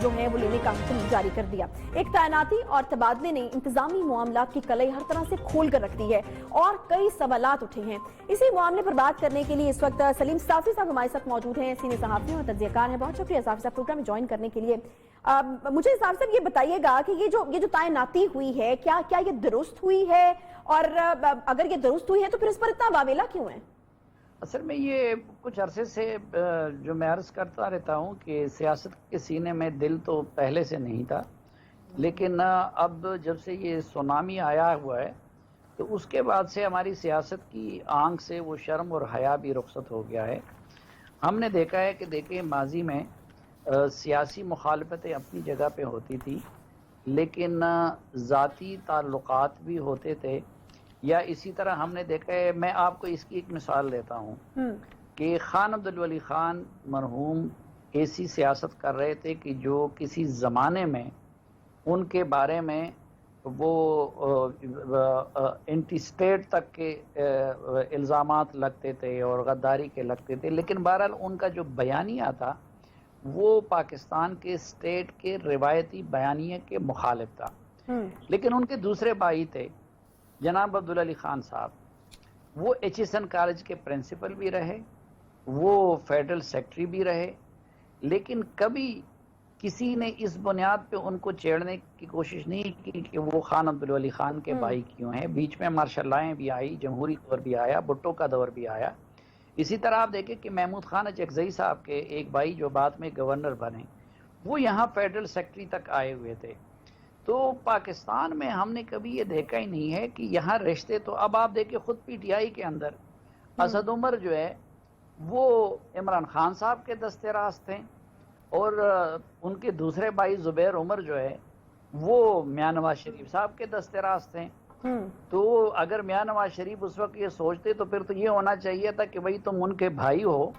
जो है वो लेने का हुक्म जारी कर दिया। एक तैनाती और तबादले ने इंतजामी मामलात की कलई हर तरह से खोल कर रख दी है, और कई सवालात उठे हैं। इसी मामले पर बात करने के लिए इस वक्त सलीम साफी साहब हमारे साथ मौजूद हैं, सीनियर सहाफ़ी और तज्ज़ियाकार हैं। बहुत शुक्रिया साफी साहब प्रोग्राम में ज्वाइन करने के लिए। मुझे साहब साहब ये बताइएगा कि ये जो तैनाती हुई है, क्या ये दुरुस्त हुई है, और अगर ये दुरुस्त हुई है तो फिर इस पर इतना वावेला क्यों है? असल में ये कुछ अरसे से जो मैं अर्ज़ करता रहता हूँ कि सियासत के सीने में दिल तो पहले से नहीं था, लेकिन अब जब से ये सुनामी आया हुआ है तो उसके बाद से हमारी सियासत की आंख से वो शर्म और हया भी रुखसत हो गया है। हमने देखा है कि देखिए माजी में سیاسی مخالفتیں اپنی جگہ پہ ہوتی تھی، لیکن ذاتی تعلقات بھی ہوتے تھے. یا اسی طرح ہم نے دیکھا ہے، میں آپ کو اس کی ایک مثال دیتا ہوں کہ خان عبدالولی خان مرحوم ایسی سیاست کر رہے تھے کہ جو کسی زمانے میں ان کے بارے میں وہ انٹی اسٹیٹ تک کے الزامات لگتے تھے اور غداری کے لگتے تھے، لیکن بہرحال ان کا جو بیانیہ تھا وہ پاکستان کے اسٹیٹ کے روایتی بیانیے کے مخالف تھا. لیکن ان کے دوسرے بھائی تھے جناب عبدالعلی خان صاحب، وہ ایچ ایس این کالج کے پرنسپل بھی رہے، وہ فیڈرل سیکرٹری بھی رہے، لیکن کبھی کسی نے اس بنیاد پہ ان کو چھیڑنے کی کوشش نہیں کی کہ وہ خان عبدالولی خان کے بھائی کیوں ہیں. بیچ میں مارشل لائیں بھی آئی، جمہوری دور بھی آیا، بھٹو کا دور بھی آیا. اسی طرح آپ دیکھیں کہ محمود خان اچکزئی صاحب کے ایک بھائی جو بعد میں گورنر بنے، وہ یہاں فیڈرل سیکرٹری تک آئے ہوئے تھے. تو پاکستان میں ہم نے کبھی یہ دیکھا ہی نہیں ہے کہ یہاں رشتے، تو اب آپ دیکھیں خود پی ٹی آئی کے اندر اسد عمر جو ہے وہ عمران خان صاحب کے دست راست تھے، اور ان کے دوسرے بھائی زبیر عمر جو ہے وہ میاں نواز شریف صاحب کے دست راست تھے. تو اگر میاں نواز شریف اس وقت یہ سوچتے تو پھر تو یہ ہونا چاہیے تھا کہ بھئی تم ان کے بھائی ہو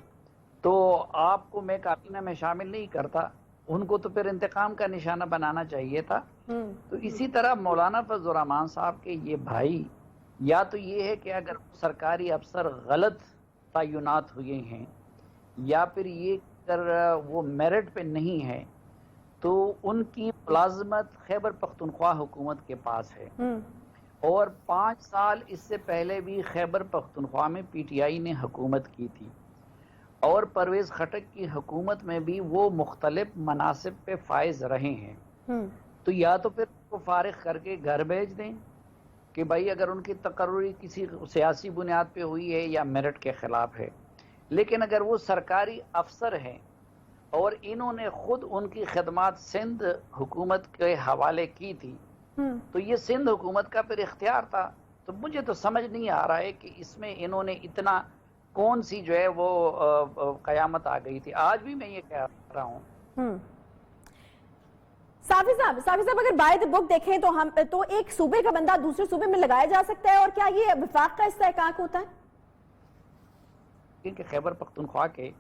تو آپ کو میں کابینہ میں شامل نہیں کرتا، ان کو تو پھر انتقام کا نشانہ بنانا چاہیے تھا. تو اسی طرح مولانا فضل الرحمان صاحب کے یہ بھائی، یا تو یہ ہے کہ اگر سرکاری افسر غلط تعینات ہوئے ہیں، یا پھر یہ اگر وہ میرٹ پہ نہیں ہے، تو ان کی ملازمت خیبر پختونخوا حکومت کے پاس ہے. اور 5 سال اس سے پہلے بھی خیبر پختونخوا میں پی ٹی آئی نے حکومت کی تھی، اور پرویز خٹک کی حکومت میں بھی وہ مختلف مناصب پہ فائز رہے ہیں. تو یا تو پھر وہ فارغ کر کے گھر بھیج دیں کہ بھائی اگر ان کی تقرری کسی سیاسی بنیاد پہ ہوئی ہے یا میرٹ کے خلاف ہے. لیکن اگر وہ سرکاری افسر ہیں اور انہوں نے خود ان کی خدمات سندھ حکومت کے حوالے کی تھی، تو یہ سندھ حکومت کا پھر اختیار تھا. تو مجھے تو سمجھ نہیں آ رہا ہے کہ اس میں انہوں نے اتنا کون سی جو ہے وہ قیامت آ گئی تھی. آج بھی میں یہ کہہ رہا ہوں. صافی صاحب اگر بائی دی بک دیکھیں تو ایک صوبے کا بندہ دوسرے صوبے میں لگایا جا سکتا ہے، اور کیا یہ وفاق کا استحقاق ہوتا ہے؟ کہ خیبر پختونخوا کے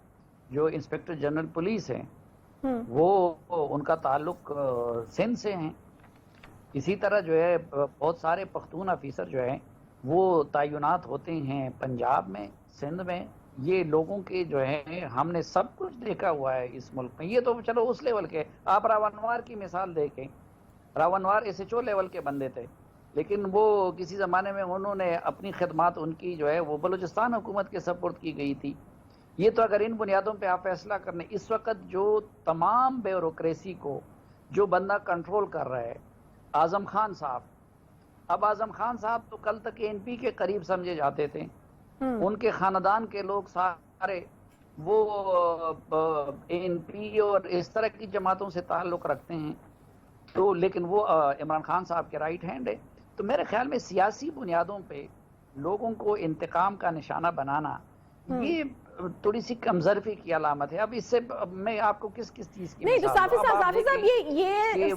جو انسپیکٹر جنرل پولیس ہیں وہ ان کا تعلق سندھ سے ہیں. اسی طرح جو ہے بہت سارے پختون آفیسر جو ہیں وہ تعینات ہوتے ہیں پنجاب میں، سندھ میں. یہ لوگوں کے جو ہے ہم نے سب کچھ دیکھا ہوا ہے اس ملک میں. یہ تو چلو اس لیول کے، آپ راونوار کی مثال دیکھیں، راونوار ایس ایچ او لیول کے بندے تھے، لیکن وہ کسی زمانے میں انہوں نے اپنی خدمات ان کی جو ہے وہ بلوچستان حکومت کے سپرد کی گئی تھی. یہ تو اگر ان بنیادوں پہ آپ فیصلہ کرنے، اس وقت جو تمام بیوروکریسی کو جو بندہ کنٹرول کر رہا ہے اعظم خان صاحب. اب اعظم خان صاحب تو کل تک اے این پی کے قریب سمجھے جاتے تھے، ان کے خاندان کے لوگ سارے وہ اے این پی اور اس طرح کی جماعتوں سے تعلق رکھتے ہیں. تو لیکن وہ عمران خان صاحب کے رائٹ ہینڈ ہے. تو میرے خیال میں سیاسی بنیادوں پہ لوگوں کو انتقام کا نشانہ بنانا یہ تھوڑی سی کمزرفی کی علامت ہے. اب اس سے میں آپ کو کس چیز کی نہیں تو صافی صاحب یہ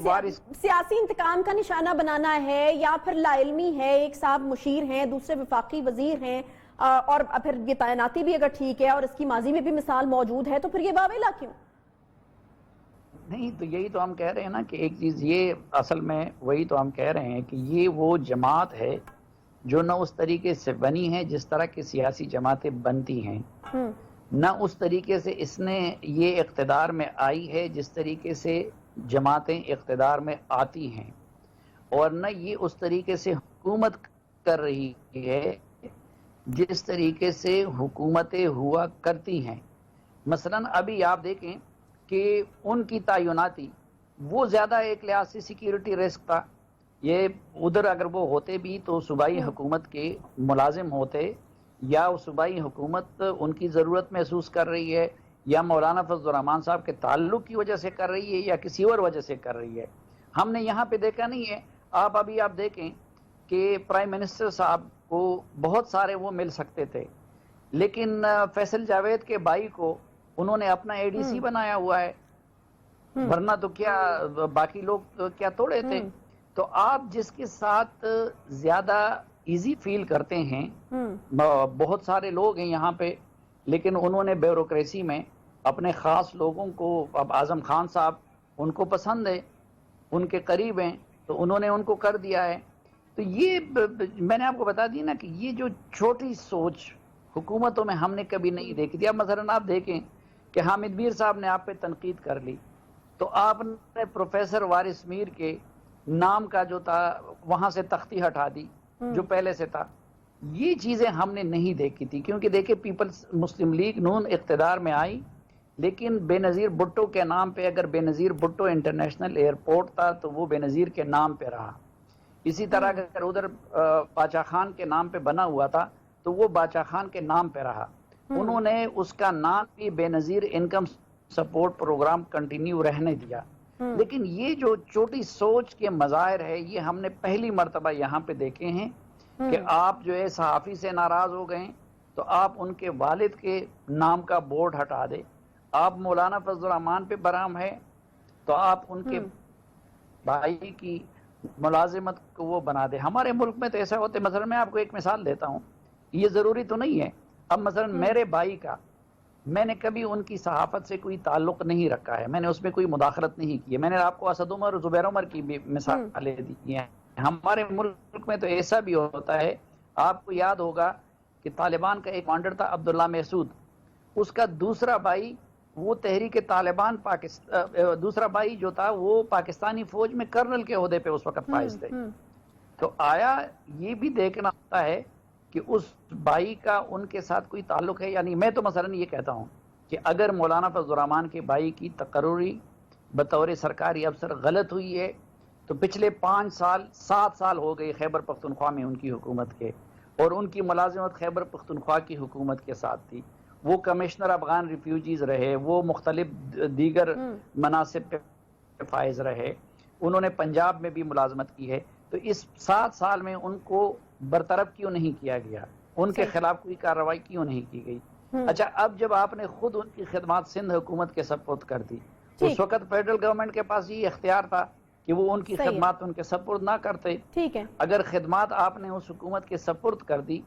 سیاسی انتقام کا نشانہ بنانا ہے یا پھر لا علمی ہے؟ ایک صاحب مشیر ہیں، دوسرے وفاقی وزیر ہیں، اور پھر یہ تعیناتی بھی اگر ٹھیک ہے اور اس کی ماضی میں بھی مثال موجود ہے، تو پھر یہ واویلا کیوں؟ نہیں تو یہی تو ہم کہہ رہے ہیں نا کہ ایک چیز یہ اصل میں وہی تو ہم کہہ رہے ہیں کہ یہ وہ جماعت ہے جو نہ اس طریقے سے بنی ہے جس طرح کی سیاسی جماعتیں بنتی ہیں، نہ اس طریقے سے اس نے یہ اقتدار میں آئی ہے جس طریقے سے جماعتیں اقتدار میں آتی ہیں، اور نہ یہ اس طریقے سے حکومت کر رہی ہے جس طریقے سے حکومتیں ہوا کرتی ہیں. مثلا ابھی آپ دیکھیں کہ ان کی تعیناتی وہ زیادہ ایک لحاظ سے سیکیورٹی رسک تھا. یہ ادھر اگر وہ ہوتے بھی تو صوبائی حکومت کے ملازم ہوتے، یا صوبائی حکومت ان کی ضرورت محسوس کر رہی ہے، یا مولانا فضل الرحمان صاحب کے تعلق کی وجہ سے کر رہی ہے، یا کسی اور وجہ سے کر رہی ہے. ہم نے یہاں پہ دیکھا نہیں ہے. ابھی آپ دیکھیں کہ پرائم منسٹر صاحب کو بہت سارے وہ مل سکتے تھے، لیکن فیصل جاوید کے بھائی کو انہوں نے اپنا اے ڈی سی بنایا ہوا ہے. ورنہ تو کیا باقی لوگ کیا توڑے تھے. تو آپ جس کے ساتھ زیادہ ایزی فیل کرتے ہیں, بہت سارے لوگ ہیں یہاں پہ, لیکن انہوں نے بیوروکریسی میں اپنے خاص لوگوں کو, اب اعظم خان صاحب ان کو پسند ہے, ان کے قریب ہیں, تو انہوں نے ان کو کر دیا ہے. تو یہ میں نے آپ کو بتا دی نا کہ یہ جو چھوٹی سوچ حکومتوں میں ہم نے کبھی نہیں دیکھی تھی. اب مثلا آپ دیکھیں کہ حامد میر صاحب نے آپ پہ تنقید کر لی, تو آپ نے پروفیسر وارث میر کے نام کا جو تھا وہاں سے تختی ہٹا دی جو پہلے سے تھا. یہ چیزیں ہم نے نہیں دیکھی تھی, کیونکہ دیکھیں پیپلز مسلم لیگ نون اقتدار میں آئی, لیکن بے نظیر بھٹو کے نام پہ, اگر بے نظیر بھٹو انٹرنیشنل ایئرپورٹ تھا تو وہ بے نظیر کے نام پہ رہا. اسی طرح اگر ادھر باچا خان کے نام پہ بنا ہوا تھا تو وہ باچا خان کے نام پہ رہا. انہوں نے اس کا نام بھی بے نظیر انکم سپورٹ پروگرام کنٹینیو رہنے دیا. لیکن یہ جو چھوٹی سوچ کے مظاہر ہے یہ ہم نے پہلی مرتبہ یہاں پہ دیکھے ہیں کہ آپ جو ہے صحافی سے ناراض ہو گئے تو آپ ان کے والد کے نام کا بورڈ ہٹا دے. آپ مولانا فضل الرحمان پہ برہم ہے تو آپ ان کے بھائی کی ملازمت کو وہ بنا دے. ہمارے ملک میں تو ایسا ہوتا ہے. مثلا میں آپ کو ایک مثال دیتا ہوں, یہ ضروری تو نہیں ہے. اب مثلا میرے بھائی کا, میں نے کبھی ان کی صحافت سے کوئی تعلق نہیں رکھا ہے, میں نے اس میں کوئی مداخلت نہیں کی ہے. میں نے آپ کو اسد عمر اور زبیر عمر کی بھی مثالیں دی ہیں. ہمارے ملک میں تو ایسا بھی ہوتا ہے, آپ کو یاد ہوگا کہ طالبان کا ایک کمانڈر تھا عبداللہ محسود, اس کا دوسرا بھائی وہ تحریک طالبان دوسرا بھائی جو تھا وہ پاکستانی فوج میں کرنل کے عہدے پہ اس وقت فائز تھے. تو آیا یہ بھی دیکھنا ہوتا ہے کہ اس بھائی کا ان کے ساتھ کوئی تعلق ہے. یعنی میں تو مثلا یہ کہتا ہوں کہ اگر مولانا فضل الرحمان کے بھائی کی تقرری بطور سرکاری افسر غلط ہوئی ہے تو پچھلے 7 سال ہو گئے خیبر پختونخوا میں ان کی حکومت کے, اور ان کی ملازمت خیبر پختونخوا کی حکومت کے ساتھ تھی. وہ کمشنر افغان ریفیوجیز رہے, وہ مختلف دیگر مناصب پہ فائز رہے, انہوں نے پنجاب میں بھی ملازمت کی ہے. تو اس 7 سال میں ان کو برطرف کیوں نہیں کیا گیا, ان کے خلاف کوئی کارروائی کیوں نہیں کی گئی؟ اچھا, اب جب آپ نے خود ان کی خدمات سندھ حکومت کے سپرد کر دی, اس وقت فیڈرل گورنمنٹ کے پاس یہ اختیار تھا کہ وہ ان کی خدمات ان کے سپرد نہ کرتے. اگر خدمات آپ نے اس حکومت کے سپرد کر دی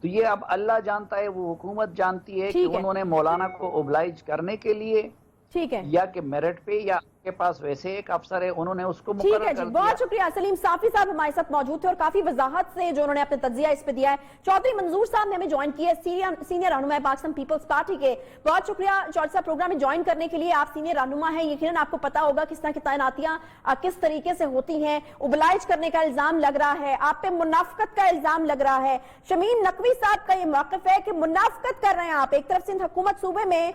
تو یہ اب اللہ جانتا ہے, وہ حکومت جانتی ہے کہ انہوں نے مولانا کو اوبلائج کرنے کے لیے یا کہ میرٹ پہ, یا آپ کے پاس ویسے ایک افسر ہے انہوں نے اس کو مقرر کر دیا. بہت شکریہ. سلیم صافی صاحب ہمارے ساتھ موجود تھے اور کافی وضاحت سے جو انہوں نے اپنے تجزیہ اس پہ دیا ہے. چودھری منظور صاحب نے ہمیں جوائن کیا ہے, سینئر رہنما پاکستان پیپلز پارٹی کے. بہت شکریہ چودھری صاحب پروگرام میں جوائن کرنے کے لیے. آپ سینئر رہنما ہیں, یقیناً آپ کو پتا ہوگا کس طرح کی تعیناتیاں کس طریقے سے ہوتی ہیں. اوبلائج کرنے کا الزام لگ رہا ہے, آپ پہ منافقت کا الزام لگ رہا ہے. شمیم نقوی صاحب کا یہ موقف ہے کہ منافقت کر رہے ہیں آپ. ایک طرف سندھ حکومت صوبے میں,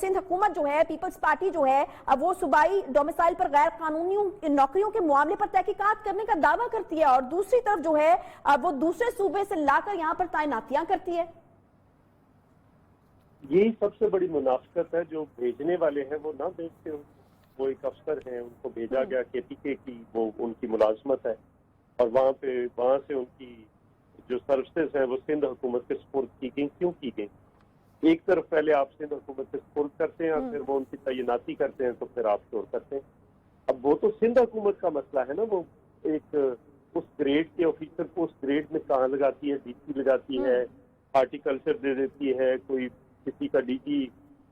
سندھ حکومت جو ہے پیپلز پارٹی جو ہے وہ صوبائی ڈومیسائل پر غیر قانونی نوکریوں کے معاملے پر تحقیقات کرنے کا دعویٰ کرتی ہے, اور دوسری طرف جو ہے وہ دوسرے صوبے سے لا کر یہاں پر تعیناتیاں کرتی ہے. یہی سب سے بڑی منافقت ہے. جو بھیجنے والے ہیں وہ نہ بھیجتے ہو, وہ ایک افسر ہیں, ان کو بھیجا گیا KPK کی, وہ ان کی ملازمت ہے, اور وہاں سے ان کی جو سروسز ہیں وہ سندھ حکومت کے سپرد کی گئی. کیوں کی گئی؟ ایک طرف پہلے آپ سندھ حکومت کے سپرد کرتے ہیں اور پھر وہ ان کی تعیناتی کرتے ہیں تو پھر آپ چور کرتے ہیں. اب وہ تو سندھ حکومت کا مسئلہ ہے نا, وہ ایک اس گریڈ کے آفیسر کو اس گریڈ میں کہاں لگاتی ہے, DC لگاتی ہے, ہارٹیکلچر دے دیتی ہے, کوئی کسی کا DG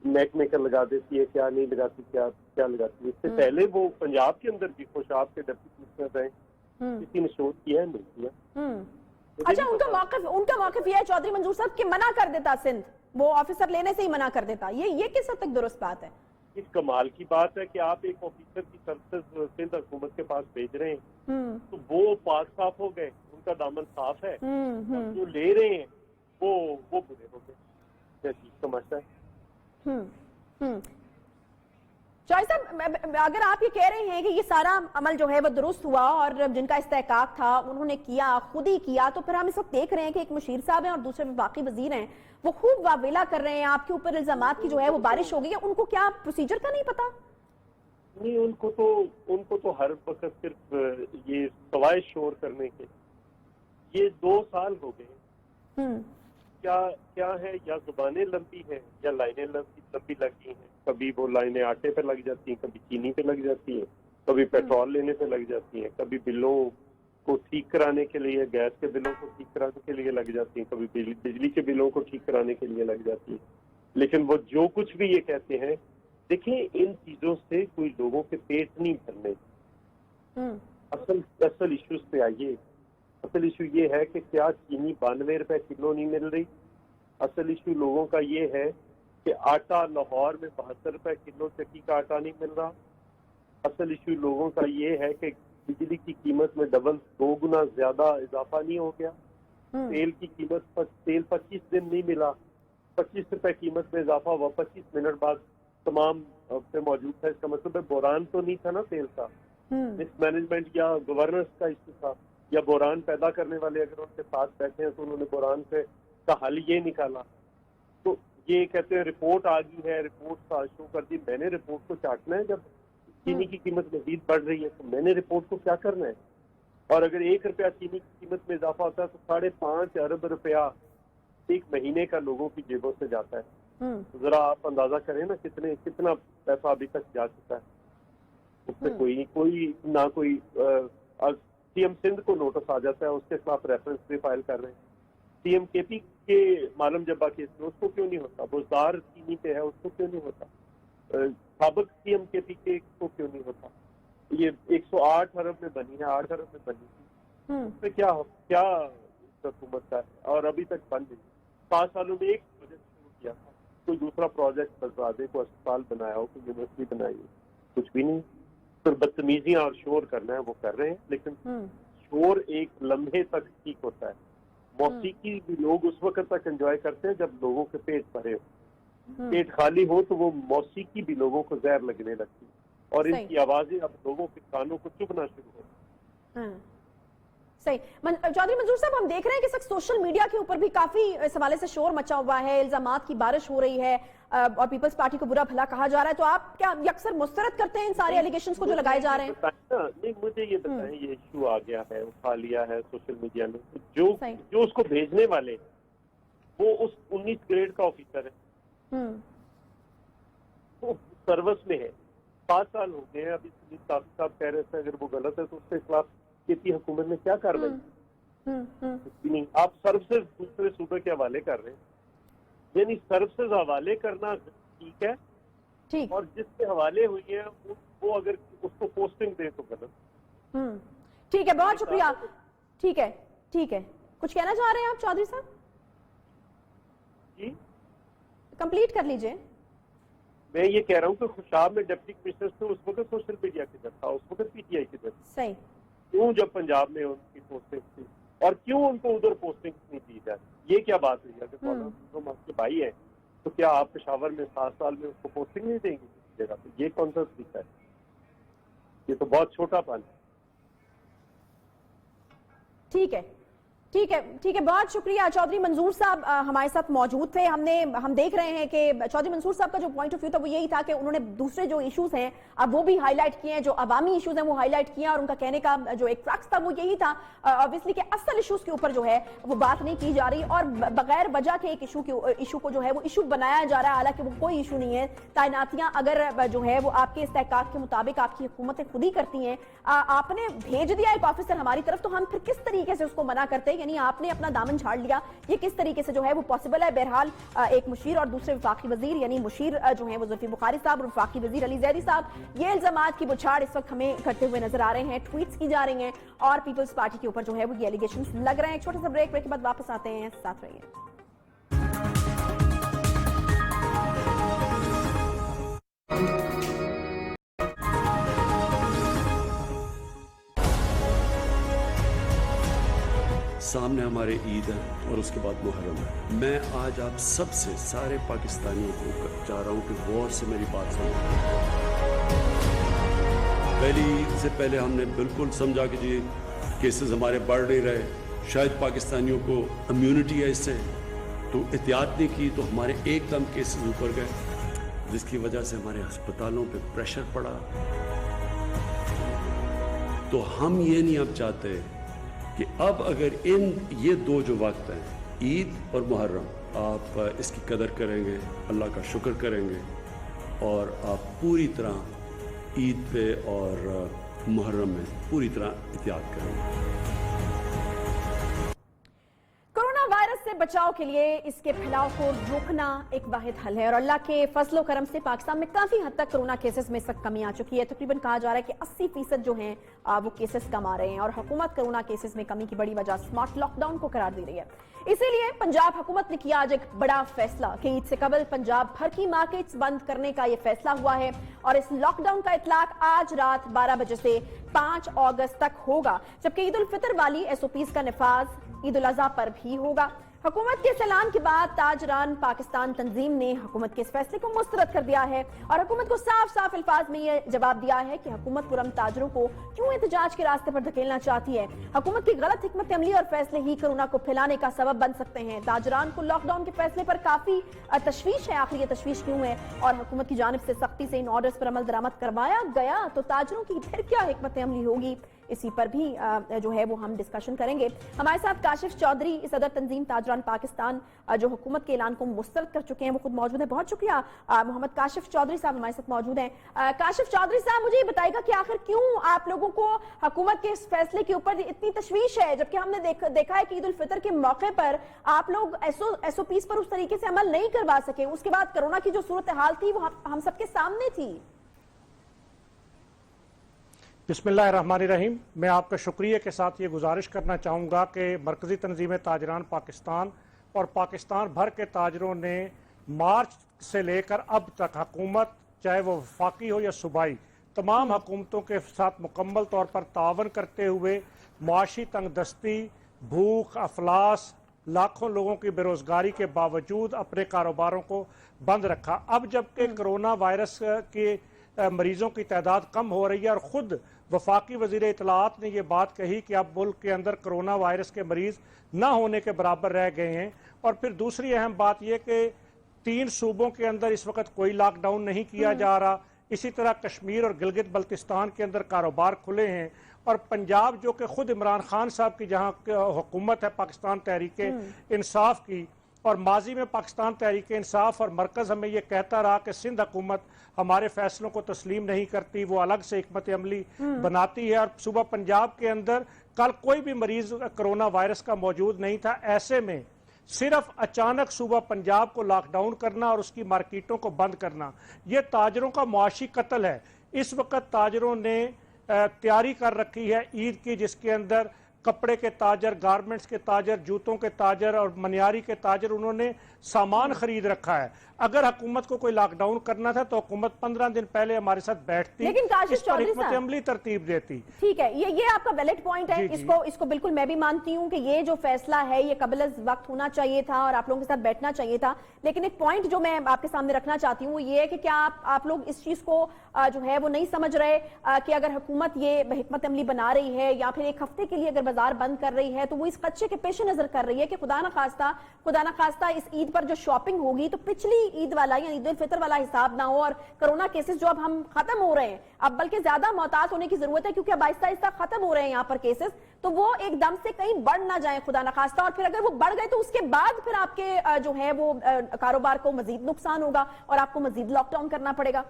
محکمے کا لگا دیتی ہے, کیا نہیں لگاتی, کیا لگاتی ہے. اس سے پہلے وہ پنجاب کے اندر بھی خوشاب کے ڈپٹی کمشنر رہے, کسی نے شوٹ کیا ہے نہیں کیا. اچھا, ان کا موقف یہ ہے چودھری منظور صاحب کہ منع کر دیتا سندھ, وہ آفیسر لینے سے ہی منع کر دیتا. یہ کس حد تک درست بات ہے؟ اس کمال کی بات ہے کہ آپ ایک آفیسر کی سروسز سندھ حکومت کے پاس بھیج رہے ہیں تو وہ پاک صاف ہو گئے, ان کا دامن صاف ہے. جو لے رہے ہیں وہ برے ہو گئے. چیز سمجھتا ہے شاہد صاحب, اگر آپ یہ کہہ رہے ہیں کہ یہ سارا عمل جو ہے وہ درست ہوا اور جن کا استحقاق تھا انہوں نے کیا, خود ہی کیا, تو پھر ہم اس وقت دیکھ رہے ہیں کہ ایک مشیر صاحب ہیں اور دوسرے باقی وزیر ہیں, وہ خوب واویلا کر رہے ہیں آپ کے اوپر الزامات کی جو ہے وہ بارش ہو گئی ہے. ان کو کیا پروسیجر کا نہیں پتا؟ نہیں, ان کو تو ہر وقت صرف یہ سوائے شور کرنے کے. یہ 2 سال ہو گئے, کیا ہے, یا زبانیں لمبی ہیں یا لائنیں لمبی لگی ہیں. कभी वो लाइनें आटे पे लग जाती हैं, कभी चीनी पे लग जाती हैं, कभी पेट्रोल लेने पे लग जाती हैं, कभी बिलों को ठीक कराने के लिए, गैस के बिलों को ठीक कराने के लिए लग जाती हैं, कभी बिजली के बिलों को ठीक कराने के लिए लग जाती है। लेकिन वो जो कुछ भी ये कहते हैं, देखिए इन चीजों से कोई लोगों के पेट नहीं भरने। असल इश्यूज पे आइए। असल इशू ये है कि क्या चीनी 92 रुपए किलो नहीं मिल रही। असल इशू लोगों का ये है कि आटा लाहौर में 72 रुपए किलो चक्की का आटा नहीं मिल रहा। असल इशू लोगों का ये है कि बिजली की कीमत में डबल 2 गुना ज्यादा इजाफा नहीं हो गया। तेल की कीमत पर तेल 25 दिन नहीं मिला, 25 रुपए कीमत में इजाफा हुआ, 25 मिनट बाद तमाम पे मौजूद था। इसका मतलब है बोरान तो नहीं था ना तेल का, मिसमैनेजमेंट या गवर्नेंस का इशू था, या बोरान पैदा करने वाले अगर उनके साथ बैठे हैं तो उन्होंने बोरान से का हल ये निकाला। तो ये कहते हैं रिपोर्ट आ गई है, रिपोर्ट शो कर दी। मैंने रिपोर्ट को चाटना है जब चीनी की कीमत मजीद बढ़ रही है, तो मैंने रिपोर्ट को क्या करना है। और अगर 1 रुपया चीनी की कीमत में इजाफा होता है तो 5.5 अरब रुपया एक महीने का लोगों की जेबों से जाता है। तो जरा आप अंदाजा करें ना कितना पैसा अभी तक जा चुका है। उससे कोई सीएम सिंध को नोटिस आ जाता है, उसके खिलाफ रेफरेंस भी फाइल कर रहे हैं। सीएम केपी के मालूम जब्बा केस में उसको क्यों नहीं होता? बुजदार चीनी पे है, उसको क्यों नहीं होता? साबिक सीएम केपी के को क्यों नहीं होता? ये 108 अरब में बनी है, 8 अरब में बनी थी, उसमें क्या हुकूमत का है और अभी तक बन गई। 5 सालों में एक प्रोजेक्ट शुरू किया था, कोई दूसरा प्रोजेक्ट बजवा दे, कोई अस्पताल बनाया हो, कोई यूनिवर्सिटी बनाई हो, कुछ भी नहीं। फिर बदतमीजियां और शोर करना है वो कर रहे हैं, लेकिन शोर एक लम्हे तक ठीक होता है। मौसीकी भी लोग उस वक्त तक एंजॉय करते हैं जब लोगों के पेट भरे हो। पेट खाली हो तो वो मौसीकी भी लोगों को जहर लगने लगती है और इनकी आवाजें अब लोगों के कानों को चुभना शुरू हो। सही। चौधरी मंजूर साहब, हम देख रहे हैं कि इस सोशल मीडिया के ऊपर भी काफी इस हवाले से शोर मचा हुआ है, इल्जामात की बारिश हो रही है और पीपल्स पार्टी को बुरा भला कहा जा रहा है। तो आप क्या अक्सर मुस्तरद करते हैं इन सारे एलिगेशंस को जो लगाए जा रहे हैं? नहीं, मुझे ये बताएं, ये इशू आ गया है, उठा लिया है सोशल मीडिया में, जो उसको भेजने वाले वो उस 19 ग्रेड का ऑफिसर है, वो सर्विस में है, 5 साल हो गए हैं। अभी साहब कह रहे थे अगर वो गलत है तो उसके खिलाफ केपी हुकूमत ने क्या कार्रवाई नहीं। आप सर्विसेज दूसरे सूबे के हवाले कर रहे हैं, यानी सर्विसेज हवाले करना ठीक है, ठीक, और जिसके हवाले हुई है वो अगर उसको पोस्टिंग दे तो गलत। ठीक है, बहुत शुक्रिया। ठीक है, ठीक है, कुछ कहना चाह रहे हैं आप चौधरी साहब? जी, कंप्लीट कर लीजिए। मैं ये कह रहा हूँ कि खुशाब में डिप्टी कमिश्नर थे, उस वक्त सोशल मीडिया की तरफ था, उस वक्त पीटीआई की तरफ। सही। क्यों जब पंजाब में उनकी पोस्टिंग थी और क्यों उनको उधर पोस्टिंग नहीं दी जाए? ये क्या बात हुई? अगर आपके भाई है तो क्या आप पेशावर में 7 साल में उसको पोस्टिंग नहीं देंगे किसी जगह पे? ये कौन सा तरीका है? ये तो बहुत छोटा पान है। ठीक है, ठीक है, ठीक है, बहुत शुक्रिया। चौधरी मंजूर साहब हमारे साथ मौजूद थे। हम देख रहे हैं कि चौधरी मंजूर साहब का जो पॉइंट ऑफ व्यू था वो यही था कि उन्होंने दूसरे जो इश्यूज हैं अब वो भी हाईलाइट किए हैं, जो अवामी इश्यूज हैं वो हाईलाइट किए हैं, और उनका कहने का जो एक क्रक्स था वो यही था ऑब्वियसली कि असल इश्यूज के ऊपर जो है वो बात नहीं की जा रही और बगैर वजह के एक इशू को जो है वो इशू बनाया जा रहा है, हालांकि वो कोई इशू नहीं है। तैनातियां अगर जो है वो आपके इस्तेहकाक के मुताबिक आपकी हुकूमतें खुद ही करती हैं, आपने भेज दिया एक ऑफिसर हमारी तरफ, तो हम फिर किस तरीके से उसको मना करते हैं? यानी आपने अपना दामन झाड़ लिया, ये किस तरीके से जो है वो पॉसिबल है? बहरहाल एक मुशीर और दूसरे वफाकी वजीर, यानी मुशीर जो है वो जुल्फी बुखारी साहब और वफाकी वजीर अली जैदी साहब, ये इल्जामात की बुछाड़ इस वक्त हमें करते हुए नजर आ रहे हैं, ट्वीट्स की जा रही हैं और पीपल्स पार्टी के ऊपर जो है वो ये एलिगेशंस लग रहे हैं। एक छोटा सा ब्रेक के बाद वापस आते हैं, साथ रहिए। सामने हमारे ईद है और उसके बाद मुहर्रम है। मैं आज आप सबसे सारे पाकिस्तानियों को चाह रहा हूँ कि गौर से मेरी बात सुनो। पहली ईद से पहले हमने बिल्कुल समझा कि जी केसेस हमारे बढ़ नहीं रहे, शायद पाकिस्तानियों को इम्यूनिटी है इससे, तो एहतियात नहीं की तो हमारे एकदम केसेस ऊपर गए, जिसकी वजह से हमारे अस्पतालों पे प्रेशर पड़ा। तो हम ये नहीं अब चाहते कि अब अगर ये 2 जो वक्त हैं, ईद और मुहर्रम, आप इसकी कदर करेंगे, अल्लाह का शुक्र करेंगे, اور آپ پوری طرح عید پہ اور محرم میں پوری طرح احتیاط کریں۔ کورونا وائرس سے بچاؤ کے لیے اس کے پھیلاؤ کو روکنا ایک واحد حل ہے، اور اللہ کے فضل و کرم سے پاکستان میں کافی حد تک کورونا کیسز میں اس وقت کمی آ چکی ہے۔ تقریباً کہا جا رہا ہے کہ 80% جو ہیں وہ کیسز کم آ رہے ہیں، اور حکومت کورونا کیسز میں کمی کی بڑی وجہ سمارٹ لاک ڈاؤن کو قرار دے رہی ہے۔ اسی لیے پنجاب حکومت نے کیا آج ایک بڑا فیصلہ کہ عید سے قبل پنجاب بھر کی مارکیٹس بند کرنے کا یہ فیصلہ ہوا ہے، اور اس لاک ڈاؤن کا اطلاق آج رات 12 بجے سے 5 اگست تک ہوگا، جبکہ عید الفطر والی SOPs کا نفاذ عید الاضحیٰ پر بھی ہوگا۔ حکومت کے اس اعلان کے بعد تاجران پاکستان تنظیم نے حکومت کے اس فیصلے کو مسترد کر دیا ہے، اور حکومت کو صاف صاف الفاظ میں یہ جواب دیا ہے کہ حکومت پرم تاجروں کو کیوں احتجاج کے راستے پر دھکیلنا چاہتی ہے۔ حکومت کی غلط حکمت عملی اور فیصلے ہی کورونا کو پھیلانے کا سبب بن سکتے ہیں۔ تاجران کو لاک ڈاؤن کے فیصلے پر کافی تشویش ہے۔ آخر یہ تشویش کیوں ہے، اور حکومت کی جانب سے سختی سے ان آرڈرز پر عمل درآمد کروایا گیا تو تاجروں کی پھر کیا حکمت عملی ہوگی، اسی پر بھی جو ہے وہ ہم ڈسکشن کریں گے۔ ہمارے ساتھ کاشف چودھری صدر تنظیم تاجران پاکستان جو حکومت کے اعلان کو مسترد کر چکے ہیں وہ خود موجود ہیں۔ بہت شکریہ محمد کاشف چودھری صاحب ہمارے ساتھ موجود ہیں۔ کاشف چودھری صاحب مجھے یہ بتائے گا کہ آخر کیوں آپ لوگوں کو حکومت کے اس فیصلے کے اوپر اتنی تشویش ہے، جبکہ ہم نے دیکھا ہے کہ عید الفطر کے موقع پر آپ لوگ SOPs پر اس طریقے سے عمل نہیں کروا سکے، اس کے بعد کورونا کی جو صورتحال تھی وہ ہم سب کے سامنے تھی۔ بسم اللہ الرحمن الرحیم۔ میں آپ کا شکریہ کے ساتھ یہ گزارش کرنا چاہوں گا کہ مرکزی تنظیم تاجران پاکستان اور پاکستان بھر کے تاجروں نے مارچ سے لے کر اب تک حکومت چاہے وہ وفاقی ہو یا صوبائی تمام حکومتوں کے ساتھ مکمل طور پر تعاون کرتے ہوئے معاشی تنگ دستی، بھوک، افلاس، لاکھوں لوگوں کی بے روزگاری کے باوجود اپنے کاروباروں کو بند رکھا۔ اب جبکہ کرونا وائرس کے مریضوں کی تعداد کم ہو رہی ہے، اور خود وفاقی وزیر اطلاعات نے یہ بات کہی کہ اب ملک کے اندر کرونا وائرس کے مریض نہ ہونے کے برابر رہ گئے ہیں، اور پھر دوسری اہم بات یہ کہ 3 صوبوں کے اندر اس وقت کوئی لاک ڈاؤن نہیں کیا جا رہا، اسی طرح کشمیر اور گلگت بلتستان کے اندر کاروبار کھلے ہیں، اور پنجاب جو کہ خود عمران خان صاحب کی جہاں حکومت ہے پاکستان تحریک انصاف کی، اور ماضی میں پاکستان تحریک انصاف اور مرکز ہمیں یہ کہتا رہا کہ سندھ حکومت ہمارے فیصلوں کو تسلیم نہیں کرتی، وہ الگ سے حکمت عملی بناتی ہے، اور صوبہ پنجاب کے اندر کل کوئی بھی مریض کرونا وائرس کا موجود نہیں تھا۔ ایسے میں صرف اچانک صوبہ پنجاب کو لاک ڈاؤن کرنا اور اس کی مارکیٹوں کو بند کرنا یہ تاجروں کا معاشی قتل ہے۔ اس وقت تاجروں نے تیاری کر رکھی ہے عید کی، جس کے اندر کپڑے کے تاجر، گارمنٹس کے تاجر، جوتوں کے تاجر اور منیاری کے تاجر انہوں نے سامان خرید رکھا ہے۔ اگر حکومت کو کوئی لاک ڈاؤن کرنا تھا تو حکومت 15 دن پہلے ہمارے ساتھ بیٹھتی، اس پر حکمت عملی ترتیب دیتی۔ ٹھیک ہے، یہ آپ کا ویلڈ پوائنٹ ہے، اس کو بالکل میں بھی مانتی ہوں کہ یہ جو فیصلہ ہے یہ قبل از وقت ہونا چاہیے تھا اور آپ لوگوں کے ساتھ بیٹھنا چاہیے تھا، لیکن ایک پوائنٹ جو میں آپ کے سامنے رکھنا چاہتی ہوں وہ یہ ہے کہ کیا آپ لوگ اس چیز کو جو ہے وہ نہیں سمجھ رہے کہ اگر حکومت یہ حکمت عملی بنا رہی ہے یا پھر ایک ہفتے کے لیے اگر بازار بند کر رہی ہے تو وہ اس خدشے کے پیش نظر کر رہی ہے کہ خدا نخواستہ اس عید پر جو شاپنگ ہوگی تو پچھلی عید والا یا عید الفطر والا حساب نہ ہو، اور کرونا کیسز جو اب ہم ختم ہو رہے ہیں، اب بلکہ زیادہ محتاط ہونے کی ضرورت ہے کیونکہ اب آہستہ آہستہ ختم ہو رہے ہیں یہاں پر کیسز، تو وہ ایک دم سے کہیں بڑھ نہ جائیں خدا نخواستہ، اور پھر اگر وہ بڑھ گئے تو اس کے بعد پھر آپ کے جو ہے وہ کاروبار کو مزید نقصان ہوگا اور آپ کو مزید لاک ڈاؤن کرنا پڑے گا۔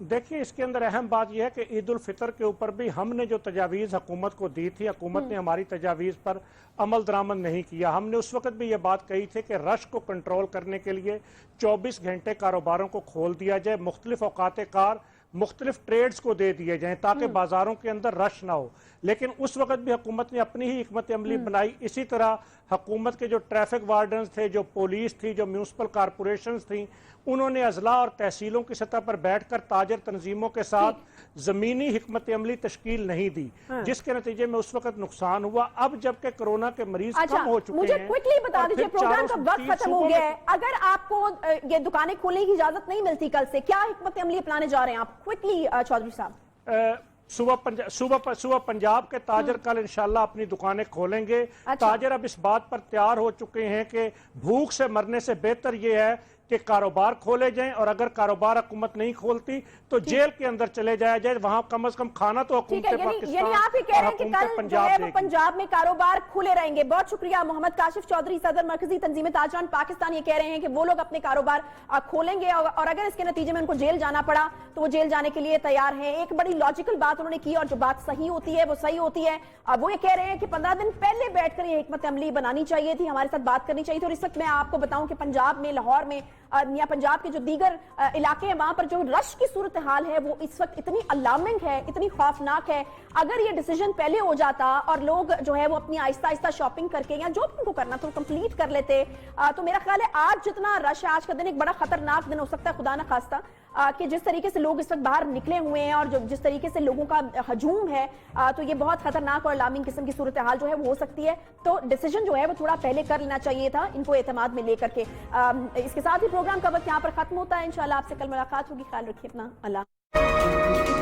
دیکھیے اس کے اندر اہم بات یہ ہے کہ عید الفطر کے اوپر بھی ہم نے جو تجاویز حکومت کو دی تھی، حکومت نے ہماری تجاویز پر عمل درآمد نہیں کیا۔ ہم نے اس وقت بھی یہ بات کہی تھی کہ رش کو کنٹرول کرنے کے لیے 24 گھنٹے کاروباروں کو کھول دیا جائے، مختلف اوقات کار مختلف ٹریڈز کو دے دیے جائیں تاکہ بازاروں کے اندر رش نہ ہو، لیکن اس وقت بھی حکومت نے اپنی ہی حکمت عملی بنائی۔ اسی طرح حکومت کے جو ٹریفک وارڈنز تھے، جو پولیس تھی، جو میونسپل کارپوریشنز تھیں، انہوں نے اضلاع اور تحصیلوں کی سطح پر بیٹھ کر تاجر تنظیموں کے ساتھ زمینی حکمت عملی تشکیل نہیں دی، جس کے نتیجے میں اس وقت نقصان ہوا۔ اب جبکہ کرونا کے مریض کم ہو چکے ہیں، مجھے کوئکلی بتا دیجئے، پروگرام کا وقت ختم ہو گیا ہے، اگر آپ کو یہ دکانیں کھولنے کی اجازت نہیں ملتی کل سے، کیا حکمت عملی اپنانے جا رہے ہیں آپ؟ کوئکلی چودھری صاحب۔ صوبہ پنجاب کے تاجر کل انشاءاللہ اپنی دکانیں کھولیں گے۔ تاجر اب اس بات پر تیار ہو چکے ہیں کہ بھوک سے مرنے سے بہتر یہ ہے کہ کاروبار کھولے جائیں اور اگر کاروبار حکومت نہیں کھولتی تو جیل کے اندر چلے جایا جائے, وہاں کم از کم کھانا تو حکومت پاکستان یعنی آپ یہ کہہ رہے ہیں کہ کل جو ہے وہ پنجاب میں کاروبار کھلے رہیں گے. بہت شکریہ محمد کاشف چودھری, صدر مرکزی تنظیم تاجران پاکستان, یہ کہہ رہے ہیں کہ وہ لوگ اپنے کاروبار کھولیں گے اور اگر اس کے نتیجے میں ان کو جیل جانا پڑا تو وہ جیل جانے کے لیے تیار ہیں. ایک بڑی لاجیکل بات انہوں نے کی اور جو بات صحیح ہوتی ہے وہ صحیح ہوتی ہے. اب وہ یہ کہہ رہے ہیں کہ 15 دن پہلے بیٹھ کر یہ حکمت عملی بنانی چاہیے تھی, ہمارے ساتھ بات کرنی چاہیے تھی. اور اس وقت میں آپ کو بتاؤں کہ پنجاب میں, لاہور میں یا پنجاب کے جو دیگر علاقے ہیں وہاں پر جو رش کی صورتحال ہے وہ اس وقت اتنی الارمنگ ہے, اتنی خوفناک ہے. اگر یہ ڈیسیجن پہلے ہو جاتا اور لوگ جو ہے وہ اپنی آہستہ آہستہ شاپنگ کر کے یا جو بھی ان کو کرنا تو کمپلیٹ کر لیتے, تو میرا خیال ہے آج جتنا رش ہے, آج کا دن ایک بڑا خطرناک دن ہو سکتا ہے, خدا نہ خواستہ, کہ جس طریقے سے لوگ اس وقت باہر نکلے ہوئے ہیں اور جس طریقے سے لوگوں کا ہجوم ہے, تو یہ بہت خطرناک اور الارمنگ قسم کی صورتحال جو ہے وہ ہو سکتی ہے. تو ڈیسیجن جو ہے وہ تھوڑا پہلے کر لینا چاہیے تھا ان کو اعتماد میں لے کر کے. اس کے ساتھ ہی پروگرام کا وقت یہاں پر ختم ہوتا ہے. انشاءاللہ آپ سے کل ملاقات ہوگی. خیال رکھیے اپنا. اللہ